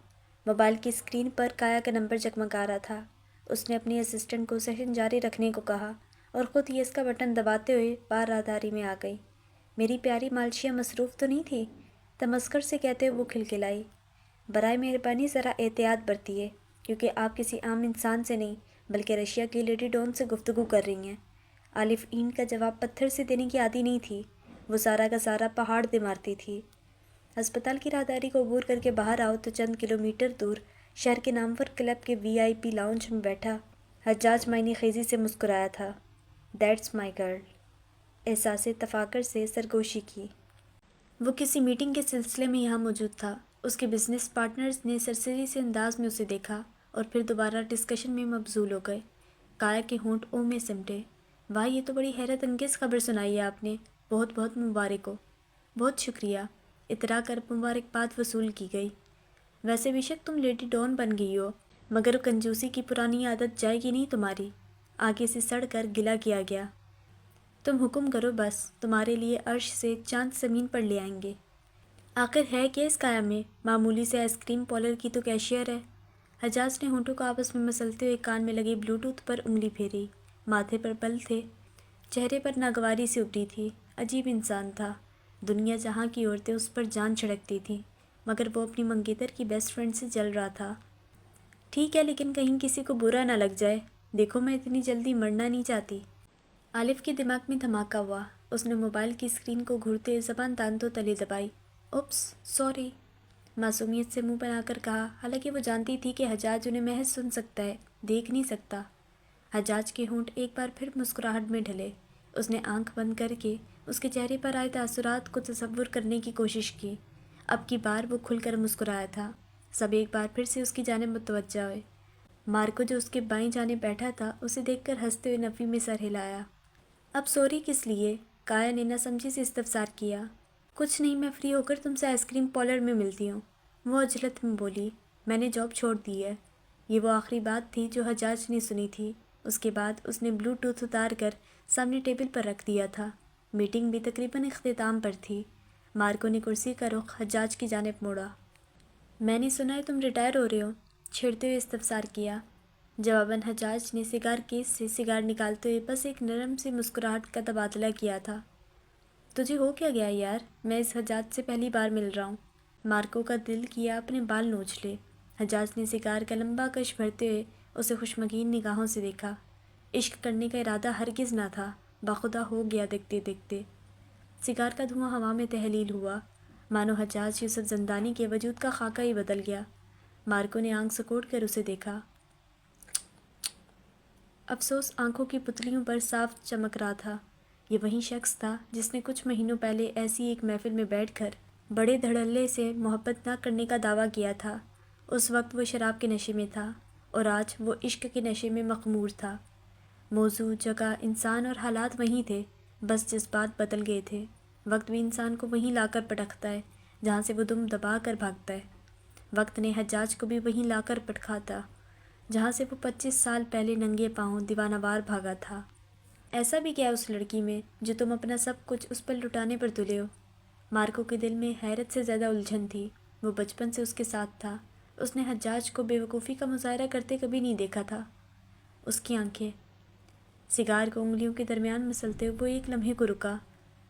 موبائل کی اسکرین پر کایا کا نمبر جگمگا رہا تھا۔ اس نے اپنی اسسٹنٹ کو سیشن جاری رکھنے کو کہا اور خود یس کا بٹن دباتے ہوئے بار راہداری میں آ گئی۔ میری پیاری مالشیا مصروف تو نہیں تھی؟ تمسخر سے کہتے ہوئے وہ کھلکھلائی۔ برائے مہربانی ذرا احتیاط برتیے، کیونکہ آپ کسی عام انسان سے نہیں بلکہ رشیا کی لیڈی ڈون سے گفتگو کر رہی ہیں۔ عالف اینٹ کا جواب پتھر سے دینے کی عادی نہیں تھی، وہ سارا کا سارا پہاڑ دے مارتی تھی۔ ہسپتال کی راہداری کو عبور کر کے باہر آؤ تو چند کلومیٹر دور شہر کے نامور کلب کے وی آئی پی لاؤنج میں بیٹھا حجاج معنی خیزی سے مسکرایا تھا۔ That's my girl. احساس تفاخر سے سرگوشی کی۔ وہ کسی میٹنگ کے سلسلے میں یہاں موجود تھا۔ اس کے بزنس پارٹنرز نے سرسری سے انداز میں اسے دیکھا اور پھر دوبارہ ڈسکشن میں مبذول ہو گئے۔ کایا کے ہونٹ او میں سمٹے۔ واہ، یہ تو بڑی حیرت انگیز خبر سنائی ہے آپ نے، بہت بہت مبارک ہو۔ بہت شکریہ، اترا کر مبارکباد وصول کی گئی۔ ویسے بے شک تم لیڈی ڈون بن گئی ہو، مگر کنجوسی کی پرانی عادت جائے گی نہیں تمہاری۔ آگے سے سڑ کر گلا کیا گیا۔ تم حکم کرو بس، تمہارے لیے عرش سے چاند زمین پر لے آئیں گے۔ آخر ہے کیا اس کایا میں؟ معمولی سے آئس کریم پارلر کی تو کیشیئر ہے۔ حجاج نے ہونٹوں کو آپس میں مسلتے ہوئے کان میں لگے بلوٹوتھ پر انگلی پھیری۔ ماتھے پر بل تھے، چہرے پر ناگواری سی ابری تھی۔ عجیب انسان تھا، دنیا جہاں کی عورتیں اس پر جان چھڑکتی تھیں، مگر وہ اپنی منگیتر کی بیسٹ فرینڈ سے جل رہا تھا۔ ٹھیک ہے، لیکن کہیں کسی کو برا نہ لگ جائے، دیکھو میں اتنی جلدی مرنا نہیں چاہتی۔ عالف کے دماغ میں دھماکہ ہوا۔ اس نے موبائل کی اسکرین کو گھورتے زبان دانتوں تلے دبائی۔ اوپس، سوری، معصومیت سے منہ بنا کر کہا، حالانکہ وہ جانتی تھی کہ حجاج انہیں محض سن سکتا ہے، دیکھ نہیں سکتا۔ حجاج کے ہونٹ ایک بار پھر مسکراہٹ میں ڈھلے۔ اس نے آنکھ بند کر کے اس کے چہرے پر آئے تاثرات کو تصور کرنے کی کوشش کی۔ اب کی بار وہ کھل کر مسکرایا تھا۔ سب ایک بار پھر سے اس کی جانب متوجہ ہوئے۔ مارکو جو اس کے بائیں جانب بیٹھا تھا اسے دیکھ کر ہنستے ہوئے نفی میں سر ہلایا۔ اب سوری کس لیے؟ کایا نے نہ سمجھی سے استفسار کیا۔ کچھ نہیں، میں فری ہو کر تم سے آئس کریم پارلر میں ملتی ہوں، وہ عجلت میں بولی۔ میں نے جاب چھوڑ دی ہے۔ یہ وہ آخری بات تھی جو حجاج نے سنی تھی۔ اس کے بعد اس نے بلو ٹوتھ اتار کر سامنے ٹیبل پر رکھ دیا تھا۔ میٹنگ بھی تقریباً اختتام پر تھی۔ مارکو نے کرسی کا رخ حجاج کی جانب موڑا۔ میں نے سنا ہے تم ریٹائر ہو رہے ہو، چھیڑتے ہوئے استفسار کیا۔ جواباً حجاج نے سگار کیس سے سگار نکالتے ہوئے بس ایک نرم سی مسکراہٹ کا تبادلہ کیا تھا۔ تجھے ہو کیا گیا یار؟ میں اس حجاج سے پہلی بار مل رہا ہوں۔ مارکو کا دل کیا اپنے بال نوچ لے۔ حجاج نے سگار کا لمبا کش بھرتے ہوئے اسے خوشمگین نگاہوں سے دیکھا۔ عشق کرنے کا ارادہ ہرگز نہ تھا، بخدا ہو گیا دیکھتے دیکھتے۔ سگار کا دھواں ہوا میں تحلیل ہوا، مانو حجاج یوسف زندانی کے وجود کا خاکہ ہی بدل گیا۔ مارکو نے آنکھ سکوڑ کر اسے دیکھا۔ افسوس آنکھوں کی پتلیوں پر صاف چمک رہا تھا۔ یہ وہی شخص تھا جس نے کچھ مہینوں پہلے ایسی ایک محفل میں بیٹھ کر بڑے دھڑلے سے محبت نہ کرنے کا دعویٰ کیا تھا۔ اس وقت وہ شراب کے نشے میں تھا اور آج وہ عشق کے نشے میں مخمور تھا۔ موضوع، جگہ، انسان اور حالات وہیں تھے، بس جذبات بدل گئے تھے۔ وقت بھی انسان کو وہیں لا کر پٹکتا ہے جہاں سے وہ دم دبا کر بھاگتا ہے۔ وقت نے حجاج کو بھی وہیں لا کر پٹکاتا جہاں سے وہ 25 سال پہلے ننگے پاؤں دیوانہ وار بھاگا تھا۔ ایسا بھی کیا اس لڑکی میں جو تم اپنا سب کچھ اس پر لٹانے پر تلے ہو؟ مارکو کے دل میں حیرت سے زیادہ الجھن تھی۔ وہ بچپن سے اس کے ساتھ تھا۔ اس نے حجاج کو بے وقوفی کا مظاہرہ کرتے کبھی نہیں دیکھا تھا۔ اس کی آنکھیں، سگار کو انگلیوں کے درمیان مسلتے ہوئے وہ ایک لمحے کو رکا،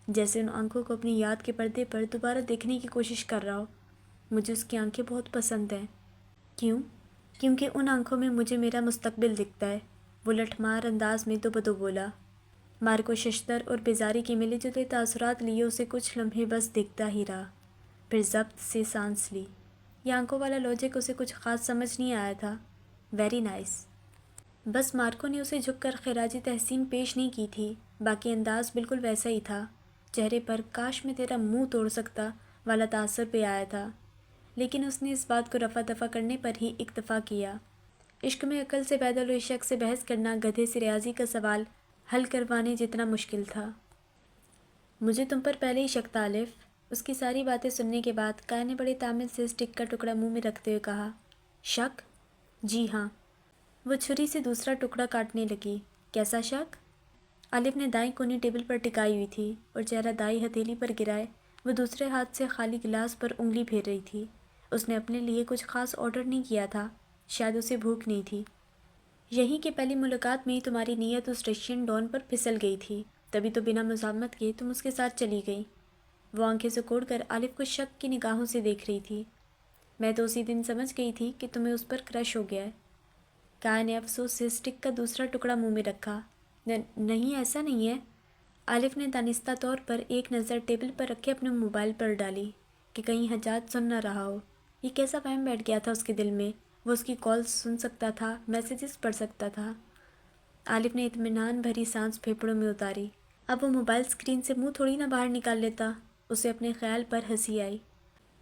جیسے ان آنکھوں کو اپنی یاد کے پردے پر دوبارہ دیکھنے کی کوشش کر رہا ہو۔ مجھے اس کی آنکھیں بہت پسند ہیں۔ کیوں؟ کیونکہ ان آنکھوں میں مجھے میرا مستقبل دکھتا ہے، وہ لٹھمار انداز میں دو بدو بولا۔ مارکو ششدر اور بیزاری کے ملے جلے تاثرات لیے اسے کچھ لمحے بس دیکھتا ہی رہا، پھر ضبط سے سانس لی۔ یہ آنکھوں والا لاجک اسے کچھ خاص سمجھ نہیں آیا تھا۔ Very nice. بس مارکو نے اسے جھک کر خراج تحسین پیش نہیں کی تھی، باقی انداز بالکل ویسا ہی تھا۔ چہرے پر کاش میں تیرا منہ توڑ سکتا والا تاثر بھی آیا تھا، لیکن اس نے اس بات کو رفع دفع کرنے پر ہی اکتفا کیا۔ عشق میں عقل سے پیدل ہوئے شخص سے بحث کرنا گدھے سے ریاضی کا سوال حل کروانے جتنا مشکل تھا۔ مجھے تم پر پہلے ہی شک تھا الف۔ اس کی ساری باتیں سننے کے بعد کایا نے بڑے تامل سے اسٹک کا ٹکڑا منہ میں رکھتے ہوئے کہا، شک؟ جی ہاں۔ وہ چھری سے دوسرا ٹکڑا کاٹنے لگی۔ کیسا شک؟ الف نے دائیں کونی ٹیبل پر ٹکائی ہوئی تھی اور چہرہ دائیں ہتھیلی پر گرائے وہ دوسرے ہاتھ سے خالی گلاس پر انگلی پھیر رہی تھی۔ اس نے اپنے لیے کچھ خاص آرڈر نہیں کیا تھا، شاید اسے بھوک نہیں تھی۔ یہی کہ پہلی ملاقات میں ہی تمہاری نیت اس رشین ڈان پر پھسل گئی تھی، تبھی تو بنا مزاحمت کے تم اس کے ساتھ چلی گئی۔ وہ آنکھیں سکوڑ کر الف کو شک کی نگاہوں سے دیکھ رہی تھی۔ میں تو اسی دن سمجھ گئی تھی کہ تمہیں اس پر کرش ہو گیا ہے۔ کایا نے افسوس سے اسٹک کا دوسرا ٹکڑا منہ میں رکھا۔ نہیں، ایسا نہیں ہے۔ الف نے دانستہ طور پر ایک نظر ٹیبل پر رکھے اپنے موبائل پر ڈالی کہ کہیں حجاج سن نہ رہا ہو۔ یہ کیسا وہم بیٹھ گیا تھا اس کے دل میں؟ وہ اس کی کالز سن سکتا تھا، میسیجز پڑھ سکتا تھا۔ الف نے اطمینان بھری سانس پھیپھڑوں میں اتاری۔ اب وہ موبائل اسکرین سے منہ تھوڑی نہ باہر نکال لیتا۔ اسے اپنے خیال پر ہنسی آئی۔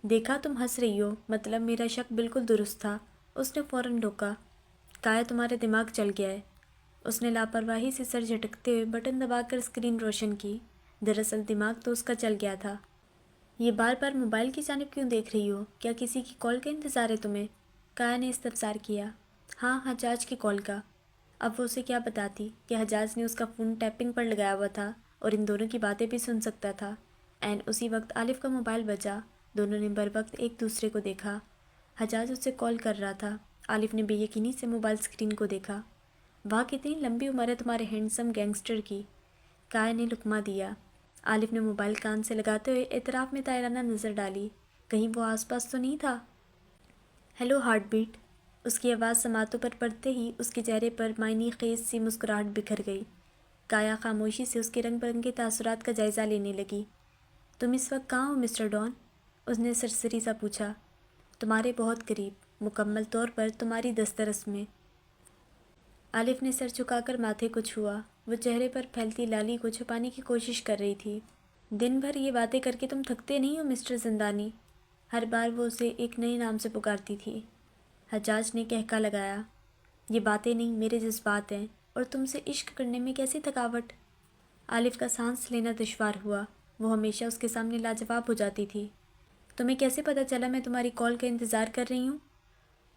دیکھا تم ہنس رہی ہو، مطلب میرا شک بالکل درست تھا۔ اس نے فوراً ٹوکا۔ کایا تمہارا دماغ چل گیا ہے۔ اس نے لاپرواہی سے سر جھٹکتے ہوئے بٹن دبا کر اسکرین روشن کی۔ دراصل دماغ تو اس کا چل گیا تھا۔ یہ بار بار موبائل کی جانب کیوں دیکھ رہی ہو؟ کیا کسی کی کال کا انتظار ہے تمہیں؟ کایا نے استفسار کیا۔ ہاں، حجاج کی کال کا۔ اب وہ اسے کیا بتاتی کہ حجاج نے اس کا فون ٹیپنگ پر لگایا ہوا تھا اور ان دونوں کی باتیں بھی سن سکتا تھا۔ عین اسی وقت الف کا موبائل بجا۔ دونوں نے بر وقت ایک دوسرے کو دیکھا۔ حجاج اس سے کال کر رہا تھا۔ الف نے بے یقینی سے موبائل اسکرین کو دیکھا۔ واہ، کتنی لمبی عمر ہے تمہارے ہینڈسم گینگسٹر کی۔ کایا نے لقمہ دیا۔ الف نے موبائل کان سے لگاتے ہوئے اعتراف میں طائرانہ نظر ڈالی۔ کہیں وہ آس پاس تو نہیں تھا؟ Hello heart beat. اس کی آواز سماعتوں پر پڑتے ہی اس کے چہرے پر معنی خیز سی مسکراہٹ بکھر گئی۔ کایا خاموشی سے اس کے رنگ برنگے تاثرات کا جائزہ لینے لگی۔ تم اس وقت کہاں ہو مسٹر ڈان؟ اس نے سرسری سا پوچھا۔ تمہارے بہت قریب، مکمل طور پر تمہاری دسترس میں۔ عالف نے سر جھکا کر ماتھے کو چھوا۔ وہ چہرے پر پھیلتی لالی کو چھپانے کی کوشش کر رہی تھی۔ دن بھر یہ باتیں کر کے تم تھکتے نہیں ہو مسٹر زندانی؟ ہر بار وہ اسے ایک نئے نام سے پکارتی تھی۔ حجاج نے کہکا لگایا۔ یہ باتیں نہیں، میرے جذبات ہیں، اور تم سے عشق کرنے میں کیسی تھکاوٹ؟ عالف کا سانس لینا دشوار ہوا۔ وہ ہمیشہ اس کے سامنے لاجواب ہو جاتی تھی۔ تمہیں کیسے پتہ چلا میں تمہاری کال کا انتظار کر رہی ہوں؟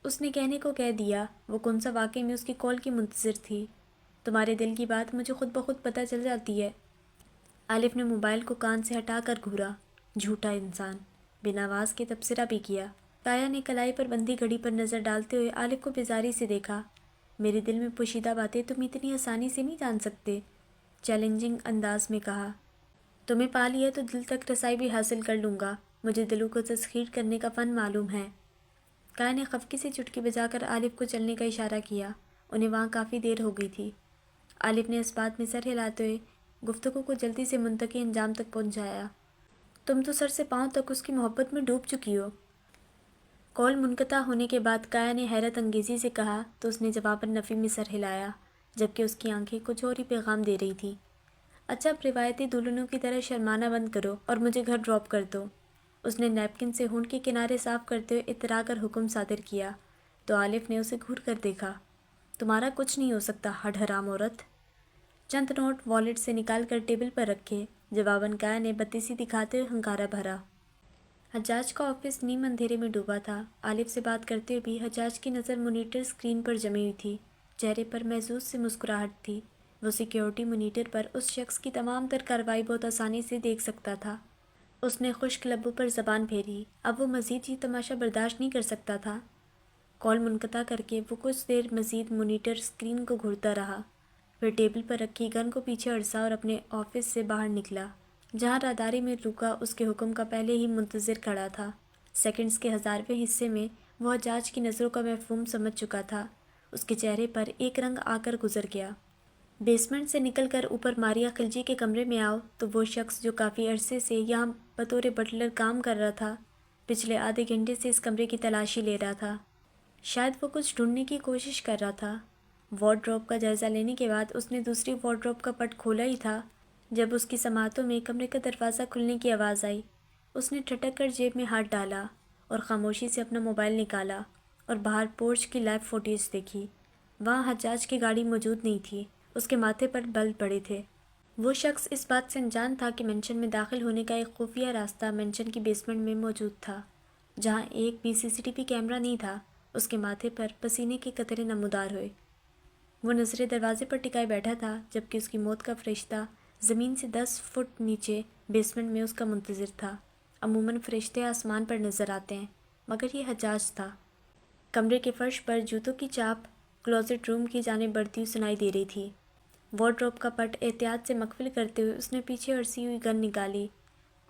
اس نے کہنے کو کہہ دیا۔ وہ کون سا واقعی میں اس کی کال کی منتظر تھی۔ تمہارے دل کی بات مجھے خود بخود پتہ چل جاتی ہے۔ عالف نے موبائل کو کان سے ہٹا کر گھورا۔ جھوٹا انسان، بنا آواز کے تبصرہ بھی کیا۔ کایا نے کلائی پر بندھی گھڑی پر نظر ڈالتے ہوئے عالف کو بیزاری سے دیکھا۔ میرے دل میں پوشیدہ باتیں تم اتنی آسانی سے نہیں جان سکتے، چیلنجنگ انداز میں کہا۔ تمہیں پا لیا تو دل تک رسائی بھی حاصل کر لوں گا۔ مجھے دلوں کو تسخیر کرنے کا فن معلوم ہے۔ کایا نے خفگی سے چٹکی بجا کر عالف کو چلنے کا اشارہ کیا۔ انہیں وہاں کافی دیر ہو گئی تھی۔ عالف نے اس بات میں سر ہلاتے ہوئے گفتگو کو جلدی سے منطقی انجام تک پہنچایا۔ تم تو سر سے پاؤں تک اس کی محبت میں ڈوب چکی ہو۔ کال منقطع ہونے کے بعد کایا نے حیرت انگیزی سے کہا تو اس نے جواباً نفی میں سر ہلایا، جبکہ اس کی آنکھیں کچھ اور ہی پیغام دے رہی تھیں۔ اچھا، اب روایتی دلہنوں کی طرح شرمانا بند کرو اور مجھے گھر ڈراپ کر دو۔ اس نے نیپکن سے ہونٹ کے کنارے صاف کرتے ہوئے اترا کر حکم صادر کیا تو عالف نے اسے گھور کر دیکھا۔ تمہارا کچھ نہیں ہو سکتا، ہڈ حرام عورت۔ چند نوٹ والیٹ سے نکال کر ٹیبل پر رکھے۔ جواباً کایا نے بتیسی دکھاتے ہوئے ہنکارا بھرا۔ حجاج کا آفس نیم اندھیرے میں ڈوبا تھا۔ عالف سے بات کرتے ہوئے بھی حجاج کی نظر مانیٹر اسکرین پر جمی ہوئی تھی۔ چہرے پر محظوظ سی مسکراہٹ تھی۔ وہ سیکیورٹی مانیٹر پر اس شخص کی تمام تر کارروائی بہت آسانی سے دیکھ سکتا تھا۔ اس نے خشک لبوں پر زبان پھیری۔ اب وہ مزید یہ تماشا برداشت نہیں کر سکتا تھا۔ کال منقطع کر کے وہ کچھ دیر مزید مانیٹر اسکرین کو گھورتا رہا، پھر ٹیبل پر رکھی گن کو پیچھے ارسا اور اپنے آفس سے باہر نکلا۔ جہاں راداری میں رکا اس کے حکم کا پہلے ہی منتظر کھڑا تھا۔ سیکنڈز کے ہزارویں حصے میں وہ حجاج کی نظروں کا مفہوم سمجھ چکا تھا۔ اس کے چہرے پر ایک رنگ آ کر گزر گیا۔ بیسمنٹ سے نکل کر اوپر ماریا خلجی کے کمرے میں آؤ تو وہ شخص جو کافی عرصے سے یہاں بطور بٹلر کام کر رہا تھا، پچھلے آدھے گھنٹے سے اس کمرے کی تلاشی لے رہا تھا۔ شاید وہ کچھ ڈھونڈنے کی کوشش کر رہا تھا۔ وارڈروب کا جائزہ لینے کے بعد اس نے دوسری وارڈروب کا پٹ کھولا ہی تھا جب اس کی سماعتوں میں کمرے کا دروازہ کھلنے کی آواز آئی۔ اس نے ٹھٹک کر جیب میں ہاتھ ڈالا اور خاموشی سے اپنا موبائل نکالا اور باہر پورچ کی لائیو فوٹیج دیکھی۔ وہاں حجاج کی گاڑی موجود نہیں تھی۔ اس کے ماتھے پر بل پڑے تھے۔ وہ شخص اس بات سے انجان تھا کہ مینشن میں داخل ہونے کا ایک خفیہ راستہ مینشن کی بیسمنٹ میں موجود تھا، جہاں ایک بھی CCTV کیمرہ نہیں تھا۔ اس کے ماتھے پر پسینے کے قطرے نمودار ہوئے۔ وہ نظریں دروازے پر ٹکائے بیٹھا تھا جبکہ اس کی موت کا فرشتہ زمین سے 10 فٹ نیچے بیسمنٹ میں اس کا منتظر تھا۔ عموماً فرشتے آسمان پر نظر آتے ہیں، مگر یہ حجاج تھا۔ کمرے کے فرش پر جوتوں کی چاپ کلوزٹ روم کی جانب بڑھتی ہوئی سنائی دے رہی تھی۔ وارڈروب کا پٹ احتیاط سے مقفل کرتے ہوئے اس نے پیچھے ارسی ہوئی گن نکالی۔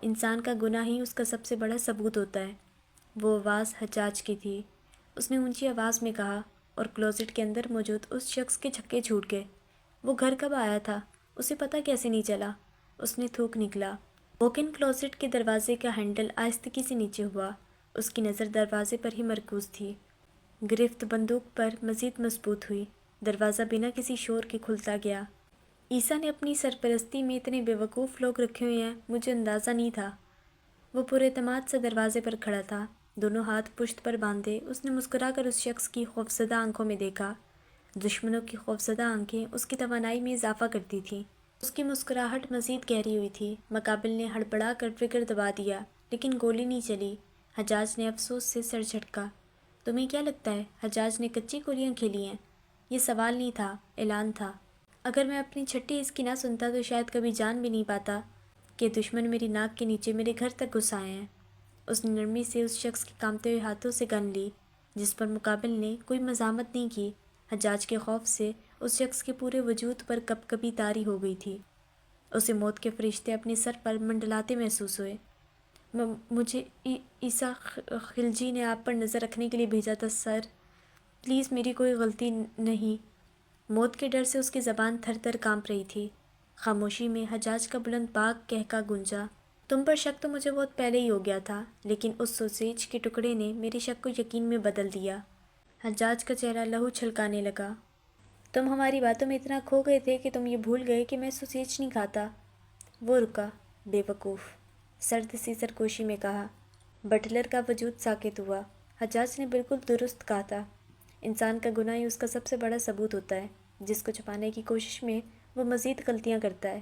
انسان کا گناہ ہی اس کا سب سے بڑا ثبوت ہوتا ہے۔ وہ آواز حجاج کی تھی۔ اس نے اونچی آواز میں کہا، اور کلوزٹ کے اندر موجود اس شخص کے چھکے چھوٹ گئے۔ وہ گھر کب آیا تھا؟ اسے پتہ کیسے نہیں چلا؟ اس نے تھوک نکلا۔ واک-ان کلوزٹ کے دروازے کا ہینڈل آہستگی سے نیچے ہوا۔ اس کی نظر دروازے پر ہی مرکوز تھی۔ گرفت بندوق پر مزید مضبوط ہوئی۔ دروازہ بنا کسی شور کے کھلتا گیا۔ عیسیٰ نے اپنی سرپرستی میں اتنے بے وقوف لوگ رکھے ہوئے ہیں، مجھے اندازہ نہیں تھا۔ وہ پر اعتماد سے دروازے پر کھڑا تھا، دونوں ہاتھ پشت پر باندھے۔ اس نے مسکرا کر اس شخص کی خوفزدہ آنکھوں میں دیکھا۔ دشمنوں کی خوفزدہ آنکھیں اس کی توانائی میں اضافہ کرتی تھیں۔ اس کی مسکراہٹ مزید گہری ہوئی تھی۔ مقابل نے ہڑبڑا کر ٹریگر دبا دیا، لیکن گولی نہیں چلی۔ حجاج نے افسوس سے سر جھٹکا۔ تمہیں کیا لگتا ہے حجاج نے کچی گولیاں کھیلی ہیں؟ یہ سوال نہیں تھا، اعلان تھا۔ اگر میں اپنی چھٹی اس کی نہ سنتا تو شاید کبھی جان بھی نہیں پاتا کہ دشمن میری ناک کے نیچے میرے گھر تک گھس آئے ہیں۔ اس نے نرمی سے اس شخص کے کانپتے ہوئے ہاتھوں سے گن لی، جس پر مقابل نے کوئی مزاحمت نہیں کی۔ حجاج کے خوف سے اس شخص کے پورے وجود پر کپ کپی طاری ہو گئی تھی۔ اسے موت کے فرشتے اپنے سر پر منڈلاتے محسوس ہوئے۔ مجھے عیسیٰ خلجی نے آپ پر نظر رکھنے کے لیے بھیجا تھا سر، پلیز میری کوئی غلطی نہیں۔ موت کے ڈر سے اس کی زبان تھر تھر کانپ رہی تھی۔ خاموشی میں حجاج کا بلند پاک کہکا گونجا، تم پر شک تو مجھے بہت پہلے ہی ہو گیا تھا، لیکن اس سوسیج کے ٹکڑے نے میرے شک کو یقین میں بدل دیا۔ حجاج کا چہرہ لہو چھلکانے لگا۔ تم ہماری باتوں میں اتنا کھو گئے تھے کہ تم یہ بھول گئے کہ میں سوسیج نہیں کھاتا۔ وہ رکا، بے وقوف، سرد سی سرگوشی میں کہا۔ بٹلر کا وجود ساکت ہوا۔ حجاج نے بالکل درست کہا تھا، انسان کا گناہ ہی اس کا سب سے بڑا ثبوت ہوتا ہے، جس کو چھپانے کی کوشش میں وہ مزید غلطیاں کرتا ہے۔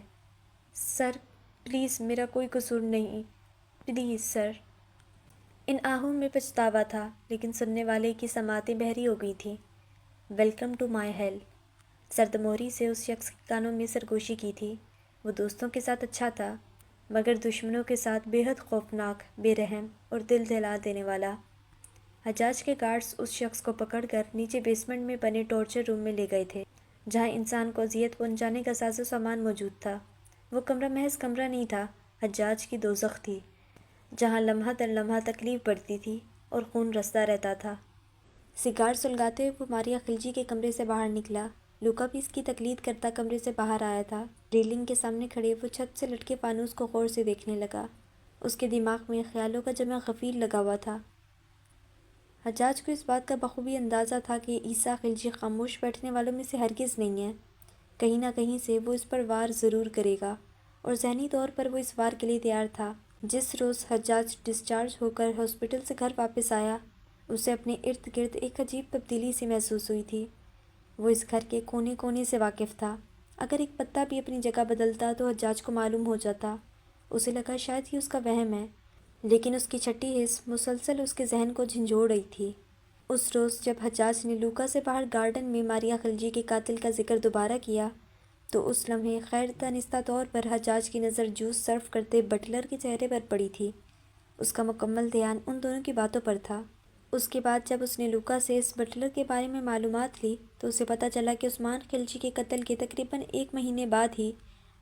سر پلیز، میرا کوئی قصور نہیں، پلیز سر۔ ان آہوں میں پچھتاوا تھا، لیکن سننے والے کی سماعتیں بحری ہو گئی تھیں۔ ویلکم ٹو مائی ہیل، سرد مہری سے اس شخص کے کانوں میں سرگوشی کی تھی۔ وہ دوستوں کے ساتھ اچھا تھا، مگر دشمنوں کے ساتھ بے حد خوفناک، بے رحم اور دل دہلا دینے والا۔ حجاج کے گارڈز اس شخص کو پکڑ کر نیچے بیسمنٹ میں بنے ٹارچر روم میں لے گئے تھے، جہاں انسان کو اذیت پہنچانے کا ساز و سامان موجود تھا۔ وہ کمرہ محض کمرہ نہیں تھا، حجاج کی دوزخ تھی، جہاں لمحہ در لمحہ تکلیف بڑھتی تھی اور خون رستا رہتا تھا۔ سگار سلگاتے ہوئے وہ ماریا خلجی کے کمرے سے باہر نکلا۔ لوکا بھی اس کی تقلید کرتا کمرے سے باہر آیا تھا۔ ریلنگ کے سامنے کھڑے وہ چھت سے لٹکے فانوس کو غور سے دیکھنے لگا۔ اس کے دماغ میں خیالوں کا جمع غفیر لگا ہوا تھا۔ حجاج کو اس بات کا بخوبی اندازہ تھا کہ عیسیٰ خلجی خاموش بیٹھنے والوں میں سے ہرگز نہیں ہے۔ کہیں نہ کہیں سے وہ اس پر وار ضرور کرے گا، اور ذہنی طور پر وہ اس وار کے لیے تیار تھا۔ جس روز حجاج ڈسچارج ہو کر ہاسپٹل سے گھر واپس آیا، اسے اپنے ارد گرد ایک عجیب تبدیلی سی محسوس ہوئی تھی۔ وہ اس گھر کے کونے کونے سے واقف تھا۔ اگر ایک پتا بھی اپنی جگہ بدلتا تو حجاج کو معلوم ہو جاتا۔ اسے لگا شاید یہ اس کا وہم ہے، لیکن اس کی چھٹی حس مسلسل اس کے ذہن کو جھنجھوڑ رہی تھی۔ اس روز جب حجاج نے لوکا سے باہر گارڈن میں ماریا خلجی کے قاتل کا ذکر دوبارہ کیا، تو اس لمحے خیر دانستہ طور پر حجاج کی نظر جوس سرو کرتے بٹلر کے چہرے پر پڑی تھی۔ اس کا مکمل دھیان ان دونوں کی باتوں پر تھا۔ اس کے بعد جب اس نے لوکا سے اس بٹلر کے بارے میں معلومات لی تو اسے پتہ چلا کہ عثمان خلجی کے قتل کے تقریباً 1 مہینے بعد ہی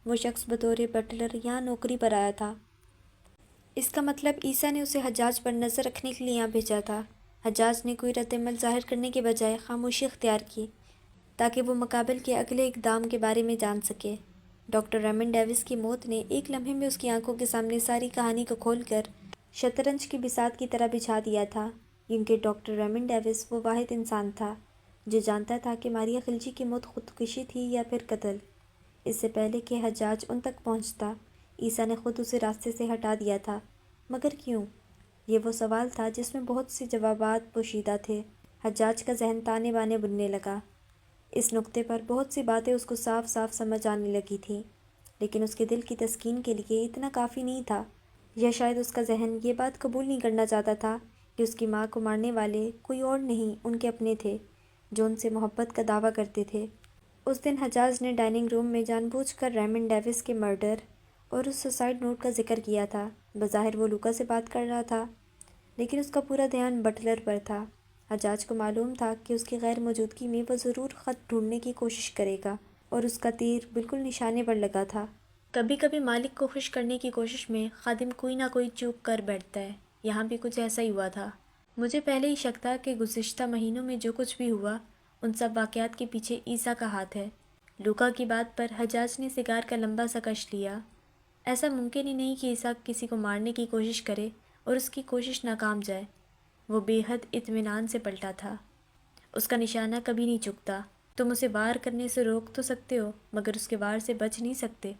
وہ شخص بطور بٹلر یہاں نوکری پر آیا تھا۔ اس کا مطلب عیسیٰ نے اسے حجاج پر نظر رکھنے کے لیے یہاں بھیجا تھا۔ حجاج نے کوئی رد عمل ظاہر کرنے کے بجائے خاموشی اختیار کی، تاکہ وہ مقابل کے اگلے اقدام کے بارے میں جان سکے۔ ڈاکٹر ریمنڈ ڈیوس کی موت نے ایک لمحے میں اس کی آنکھوں کے سامنے ساری کہانی کو کھول کر شطرنج کی بساط کی طرح بچھا دیا تھا، کیونکہ ڈاکٹر ریمنڈ ڈیوس وہ واحد انسان تھا جو جانتا تھا کہ ماریا خلجی کی موت خودکشی تھی یا پھر قتل۔ اس سے پہلے کہ حجاج ان تک پہنچتا، عیسیٰ نے خود اسے راستے سے ہٹا دیا تھا۔ مگر کیوں؟ یہ وہ سوال تھا جس میں بہت سے جوابات پوشیدہ تھے۔ حجاج کا ذہن تانے بانے بننے لگا۔ اس نقطے پر بہت سی باتیں اس کو صاف صاف سمجھ آنے لگی تھیں، لیکن اس کے دل کی تسکین کے لیے اتنا کافی نہیں تھا، یا شاید اس کا ذہن یہ بات قبول نہیں کرنا چاہتا تھا کہ اس کی ماں کو مارنے والے کوئی اور نہیں، ان کے اپنے تھے، جو ان سے محبت کا دعویٰ کرتے تھے۔ اس دن حجاج نے ڈائننگ روم میں جان بوجھ کر ریمنڈ ڈیوس کے مرڈر اور اس سوسائڈ نوٹ کا ذکر کیا تھا۔ بظاہر وہ لوکا سے بات کر رہا تھا، لیکن اس کا پورا دھیان بٹلر پر تھا۔ حجاج کو معلوم تھا کہ اس کی غیر موجودگی میں وہ ضرور خط ڈھونڈنے کی کوشش کرے گا، اور اس کا تیر بالکل نشانے پر لگا تھا۔ کبھی کبھی مالک کو خوش کرنے کی کوشش میں خادم کوئی نہ کوئی چوک کر بیٹھتا ہے۔ یہاں بھی کچھ ایسا ہی ہوا تھا۔ مجھے پہلے ہی شک تھا کہ گزشتہ مہینوں میں جو کچھ بھی ہوا، ان سب واقعات کے پیچھے عیسیٰ کا ہاتھ ہے۔ لوکا کی بات پر حجاج نے سگار کا لمبا سا کش لیا۔ ایسا ممکن ہی نہیں کہ عیسیٰ کسی کو مارنے کی کوشش کرے اور اس کی کوشش ناکام جائے۔ وہ بے حد اطمینان سے پلٹا تھا۔ اس کا نشانہ کبھی نہیں چکتا۔ تم اسے وار کرنے سے روک تو سکتے ہو، مگر اس کے وار سے بچ نہیں سکتے۔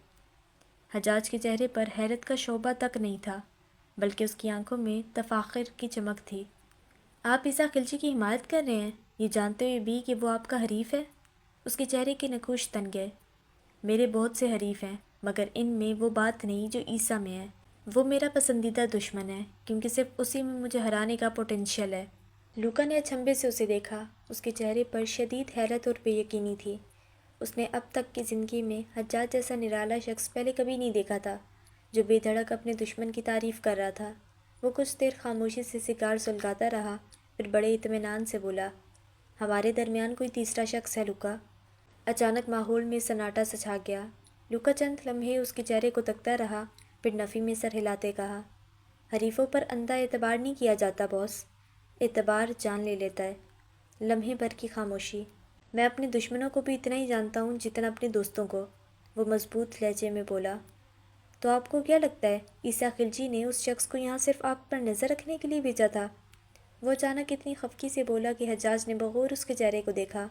حجاج کے چہرے پر حیرت کا شعبہ تک نہیں تھا، بلکہ اس کی آنکھوں میں تفاخر کی چمک تھی۔ آپ عیسیٰ خلجی کی حمایت کر رہے ہیں، یہ جانتے ہوئے بھی کہ وہ آپ کا حریف ہے؟ اس کے چہرے کے نقوش تن گئے۔ میرے بہت سے حریف ہیں، مگر ان میں وہ بات نہیں جو عیسیٰ میں ہے۔ وہ میرا پسندیدہ دشمن ہے، کیونکہ صرف اسی میں مجھے ہرانے کا پوٹینشیل ہے۔ لوکا نے اچنبھے سے اسے دیکھا۔ اس کے چہرے پر شدید حیرت اور بے یقینی تھی۔ اس نے اب تک کی زندگی میں حجاج جیسا نرالا شخص پہلے کبھی نہیں دیکھا تھا، جو بے دھڑک اپنے دشمن کی تعریف کر رہا تھا۔ وہ کچھ دیر خاموشی سے سگار سلگاتا رہا، پھر بڑے اطمینان سے بولا، ہمارے درمیان کوئی تیسرا شخص ہے لوکا؟ اچانک ماحول میں سناٹا سا چھا گیا۔ لوکا چند لمحے اس کے چہرے کو تکتا رہا، پھر نفی میں سر ہلاتے کہا، حریفوں پر اندھا اعتبار نہیں کیا جاتا باس، اعتبار جان لے لیتا ہے۔ لمحے بھر کی خاموشی۔ میں اپنے دشمنوں کو بھی اتنا ہی جانتا ہوں جتنا اپنے دوستوں کو، وہ مضبوط لہجے میں بولا۔ تو آپ کو کیا لگتا ہے عیسیٰ خلجی نے اس شخص کو یہاں صرف آپ پر نظر رکھنے کے لیے بھیجا تھا؟ وہ اچانک اتنی خفگی سے بولا کہ حجاج نے بغور اس کے چہرے کو دیکھا۔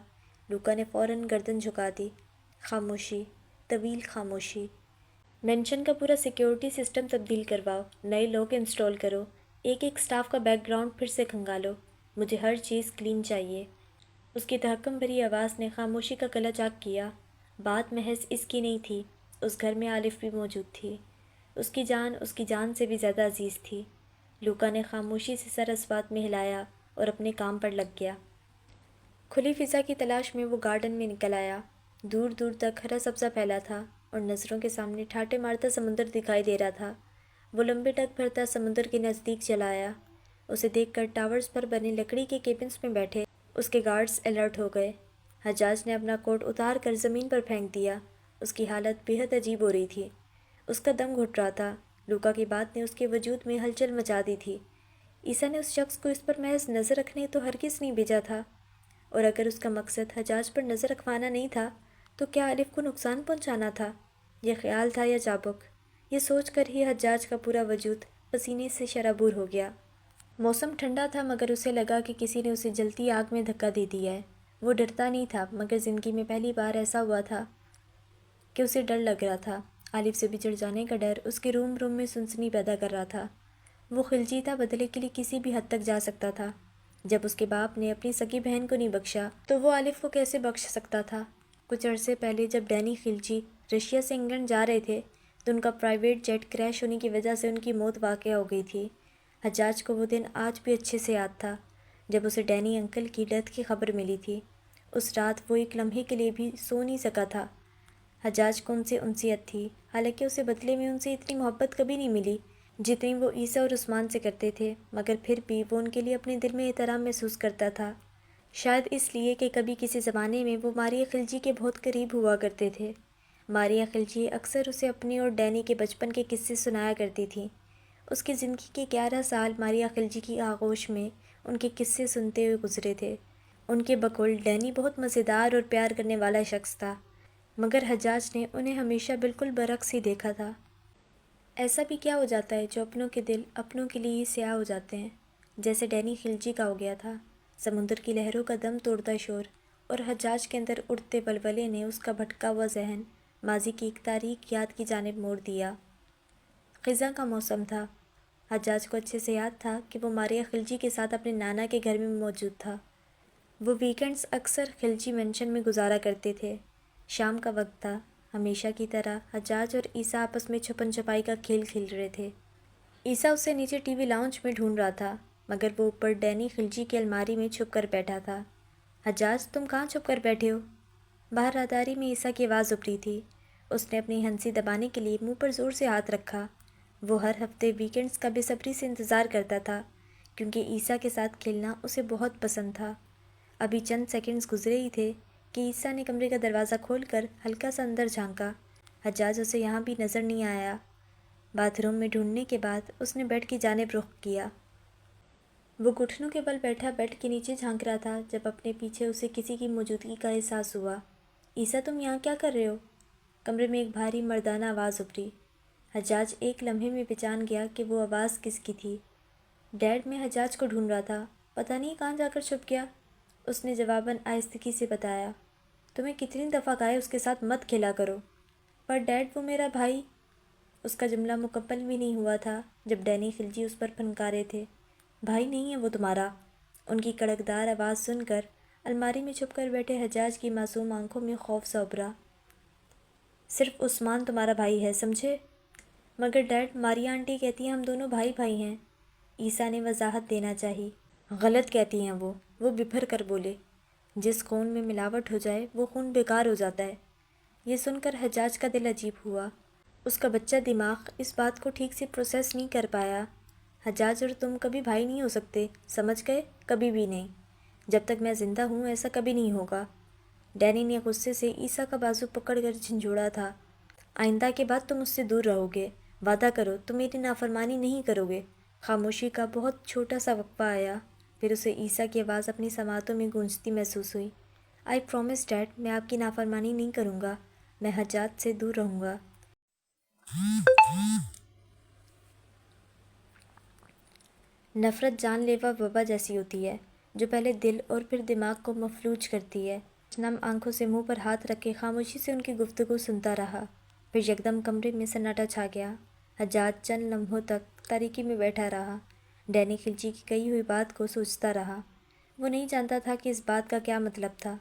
لوکا نے فوراً گردن جھکا دی۔ خاموشی، طویل خاموشی۔ مینشن کا پورا سیکیورٹی سسٹم تبدیل کرواؤ، نئے لوگ انسٹال کرو، ایک ایک سٹاف کا بیک گراؤنڈ پھر سے کھنگالو، مجھے ہر چیز کلین چاہیے۔ اس کی تحکم بھری آواز نے خاموشی کا گلا چاک کیا۔ بات محض اس کی نہیں تھی، اس گھر میں آلف بھی موجود تھی۔ اس کی جان سے بھی زیادہ عزیز تھی۔ لوکا نے خاموشی سے سر اس بات میں ہلایا اور اپنے کام پر لگ گیا۔ کھلی فضا کی تلاش میں وہ گارڈن میں نکل آیا۔ دور دور تک ہرا سبزہ پھیلا تھا اور نظروں کے سامنے ٹھاٹے مارتا سمندر دکھائی دے رہا تھا۔ وہ لمبے ڈگ بھرتا سمندر کے نزدیک چلا آیا۔ اسے دیکھ کر ٹاورز پر بنے لکڑی کے کیبنز میں بیٹھے اس کے گارڈز الرٹ ہو گئے۔ حجاج نے اپنا کوٹ اتار کر زمین پر پھینک دیا۔ اس کی حالت بے حد عجیب ہو رہی تھی۔ اس کا دم گھٹ رہا تھا۔ لوکا کی بات نے اس کے وجود میں ہلچل مچا دی تھی۔ عیسیٰ نے اس شخص کو اس پر محض نظر رکھنے تو ہرگز نہیں بھیجا تھا، اور اگر اس کا مقصد حجاج پر نظر رکھوانا نہیں تھا تو کیا الف کو نقصان پہنچانا تھا؟ یہ خیال تھا یا چابک؟ یہ سوچ کر ہی حجاج کا پورا وجود پسینے سے شرابور ہو گیا۔ موسم ٹھنڈا تھا مگر اسے لگا کہ کسی نے اسے جلتی آگ میں دھکا دے دیا ہے۔ وہ ڈرتا نہیں تھا مگر زندگی میں پہلی بار ایسا ہوا تھا کہ اسے ڈر لگ رہا تھا۔ الف سے بچھڑ جانے کا ڈر اس کے روم میں سنسنی پیدا کر رہا تھا۔ وہ خلجی تھا، بدلے کے لیے کسی بھی حد تک جا سکتا تھا۔ جب اس کے باپ نے اپنی سگی بہن کو نہیں بخشا تو وہ الف کو کیسے بخش سکتا تھا؟ کچھ عرصے پہلے جب ڈینی خلجی رشیا سے انگلینڈ جا رہے تھے تو ان کا پرائیویٹ جیٹ کریش ہونے کی وجہ سے ان کی موت واقع ہو گئی تھی۔ حجاج کو وہ دن آج بھی اچھے سے یاد تھا جب اسے ڈینی انکل کی ڈیتھ کی خبر ملی تھی۔ اس رات وہ ایک لمحے کے لیے بھی سو نہیں سکا تھا۔ حجاج کو ان سے انسیت تھی، حالانکہ اسے بدلے میں ان سے اتنی محبت کبھی نہیں ملی جتنی وہ عیسیٰ اور عثمان سے کرتے تھے، مگر پھر بھی وہ ان کے لیے اپنے دل میں احترام محسوس کرتا تھا۔ شاید اس لیے کہ کبھی کسی زمانے میں وہ ماریہ خلجی کے بہت قریب ہوا کرتے تھے۔ ماریہ خلجی اکثر اسے اپنے اور ڈینی کے بچپن کے قصے سنایا کرتی تھیں۔ اس کی زندگی کے 11 سال ماریہ خلجی کی آغوش میں ان کے قصے سنتے ہوئے گزرے تھے۔ ان کے بقول ڈینی بہت مزیدار اور پیار کرنے والا شخص تھا، مگر حجاج نے انہیں ہمیشہ بالکل برعکس ہی دیکھا تھا۔ ایسا بھی کیا ہو جاتا ہے جو اپنوں کے دل اپنوں کے لیے ہی سیاہ ہو جاتے ہیں، جیسے ڈینی خلجی کا ہو گیا تھا۔ سمندر کی لہروں کا دم توڑتا شور اور حجاج کے اندر اڑتے ولولے نے اس کا بھٹکا ہوا ذہن ماضی کی ایک تاریک یاد کی جانب موڑ دیا۔ خزاں کا موسم تھا۔ حجاج کو اچھے سے یاد تھا کہ وہ ماریہ خلجی کے ساتھ اپنے نانا کے گھر میں موجود تھا۔ وہ ویکینڈز اکثر خلجی مینشن میں گزارا کرتے تھے۔ شام کا وقت تھا۔ ہمیشہ کی طرح حجاج اور عیسیٰ آپس میں چھپن چھپائی کا کھیل کھیل رہے تھے۔ عیسیٰ اسے نیچے ٹی وی لاؤنج میں ڈھونڈ رہا تھا مگر وہ اوپر ڈینی خلجی کی الماری میں چھپ کر بیٹھا تھا۔ حجاج تم کہاں چھپ کر بیٹھے ہو؟ باہر راداری میں عیسیٰ کی آواز ابھری تھی۔ اس نے اپنی ہنسی دبانے کے لیے منہ پر زور سے ہاتھ رکھا۔ وہ ہر ہفتے ویکینڈز کا بے صبری سے انتظار کرتا تھا کیونکہ عیسیٰ کے ساتھ کھیلنا اسے بہت پسند تھا۔ ابھی چند سیکنڈز گزرے ہی تھے کہ عیسیٰ نے کمرے کا دروازہ کھول کر ہلکا سا اندر جھانکا۔ حجاج اسے یہاں بھی نظر نہیں آیا۔ باتھ روم میں ڈھونڈنے کے بعد اس نے بیڈ کی جانب رخ کیا۔ وہ گھٹنوں کے بل بیٹھا بیڈ کے نیچے جھانک رہا تھا جب اپنے پیچھے اسے کسی کی موجودگی کا احساس ہوا۔ عیسیٰ تم یہاں کیا کر رہے ہو؟ کمرے میں ایک بھاری مردانہ آواز ابھری۔ حجاج ایک لمحے میں پہچان گیا کہ وہ آواز کس کی تھی۔ ڈیڈ میں حجاج کو ڈھونڈ رہا تھا، پتہ نہیں کہاں جا کر چھپ گیا، اس نے جواباً آہستگی سے بتایا۔ تمہیں کتنی دفعہ کہا ہے اس کے ساتھ مت کھیلا کرو۔ پر ڈیڈ وہ میرا بھائی۔ اس کا جملہ مکمل بھی نہیں ہوا تھا جب ڈینی خلجی اس پر پھنکارے تھے۔ بھائی نہیں ہے وہ تمہارا۔ ان کی کڑکدار آواز سن کر الماری میں چھپ کر بیٹھے حجاج کی معصوم آنکھوں میں خوف سا ابھرا۔ صرف عثمان تمہارا بھائی ہے، سمجھے؟ مگر ڈیڈ ماریا آنٹی کہتی ہیں ہم دونوں بھائی بھائی ہیں۔ عیسیٰ نے وضاحت دینا چاہی۔ غلط کہتی ہیں وہ بپھر کر بولے۔ جس خون میں ملاوٹ ہو جائے وہ خون بیکار ہو جاتا ہے۔ یہ سن کر حجاج کا دل عجیب ہوا۔ اس کا بچہ دماغ اس بات کو ٹھیک سے پروسیس نہیں کر پایا۔ حجاج اور تم کبھی بھائی نہیں ہو سکتے، سمجھ گئے؟ کبھی بھی نہیں۔ جب تک میں زندہ ہوں ایسا کبھی نہیں ہوگا۔ ڈینی نے غصے سے عیسیٰ کا بازو پکڑ کر جھنجھوڑا تھا۔ آئندہ کے بعد تم اس سے دور رہو گے، وعدہ کرو تم میری نافرمانی نہیں کرو گے۔ خاموشی کا بہت چھوٹا سا وقفہ آیا، پھر اسے عیسیٰ کی آواز اپنی سماعتوں میں گونجتی محسوس ہوئی۔ آئی پرومس ڈیڈ، میں آپ کی نافرمانی نہیں کروں گا، میں حجاج سے دور رہوں گا۔ نفرت جان لیوا وبا جیسی ہوتی ہے جو پہلے دل اور پھر دماغ کو مفلوج کرتی ہے۔ نم آنکھوں سے منہ پر ہاتھ رکھ کے خاموشی سے ان کی گفتگو سنتا رہا، پھر یکدم کمرے میں سناٹا چھا گیا۔ حجاج چند لمحوں تک تاریکی میں بیٹھا رہا، ڈینی خلجی کی کہی ہوئی بات کو سوچتا رہا۔ وہ نہیں جانتا تھا کہ اس بات کا کیا مطلب تھا،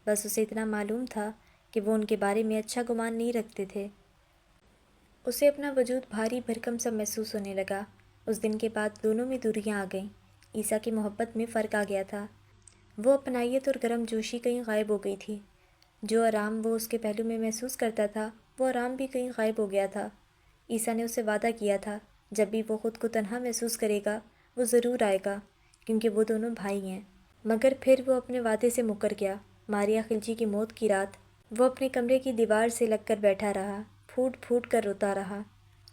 بس اسے اتنا معلوم تھا کہ وہ ان کے بارے میں اچھا گمان نہیں رکھتے تھے۔ اسے اپنا وجود بھاری بھرکم سا محسوس ہونے لگا۔ اس دن کے بعد دونوں میں دوریاں آ گئیں، عیسیٰ کی محبت میں فرق آ گیا تھا۔ وہ اپنائیت اور گرم جوشی کہیں غائب ہو گئی تھی۔ جو آرام وہ اس کے پہلو میں محسوس کرتا تھا وہ آرام بھی کہیں غائب ہو گیا تھا۔ عیسیٰ نے اسے وعدہ کیا تھا جب بھی وہ خود کو تنہا محسوس کرے گا وہ ضرور آئے گا، کیونکہ وہ دونوں بھائی ہیں۔ مگر پھر وہ اپنے وعدے سے مکر گیا۔ ماریا خلجی کی موت کی رات وہ اپنے کمرے کی دیوار سے لگ کر بیٹھا رہا، پھوٹ پھوٹ کر روتا رہا۔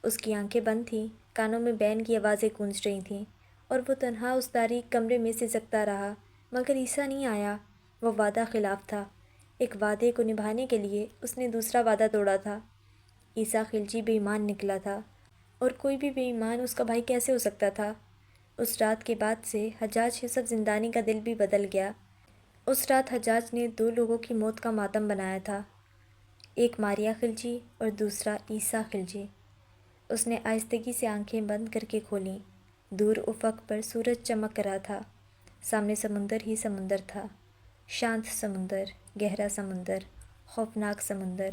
اس کی آنکھیں بند تھیں، کانوں میں بین کی آوازیں گونج رہی تھیں، اور وہ تنہا اس تاریک کمرے میں سسکتا رہا۔ مگر عیسیٰ نہیں آیا۔ وہ وعدہ خلاف تھا۔ ایک وعدے کو نبھانے کے لیے اس نے دوسرا وعدہ توڑا تھا۔ عیسیٰ خلجی بے ایمان نکلا تھا، اور کوئی بھی بے ایمان اس کا بھائی کیسے ہو سکتا تھا؟ اس رات کے بعد سے حجاج یوسف زندانی کا دل بھی بدل گیا۔ اس رات حجاج نے دو لوگوں کی موت کا ماتم بنایا تھا، ایک ماریا خلجی اور دوسرا عیسیٰ خلجی۔ اس نے آہستگی سے آنکھیں بند کر کے کھولیں۔ دور افق پر سورج چمک رہا تھا، سامنے سمندر ہی سمندر تھا، شانت سمندر، گہرا سمندر، خوفناک سمندر۔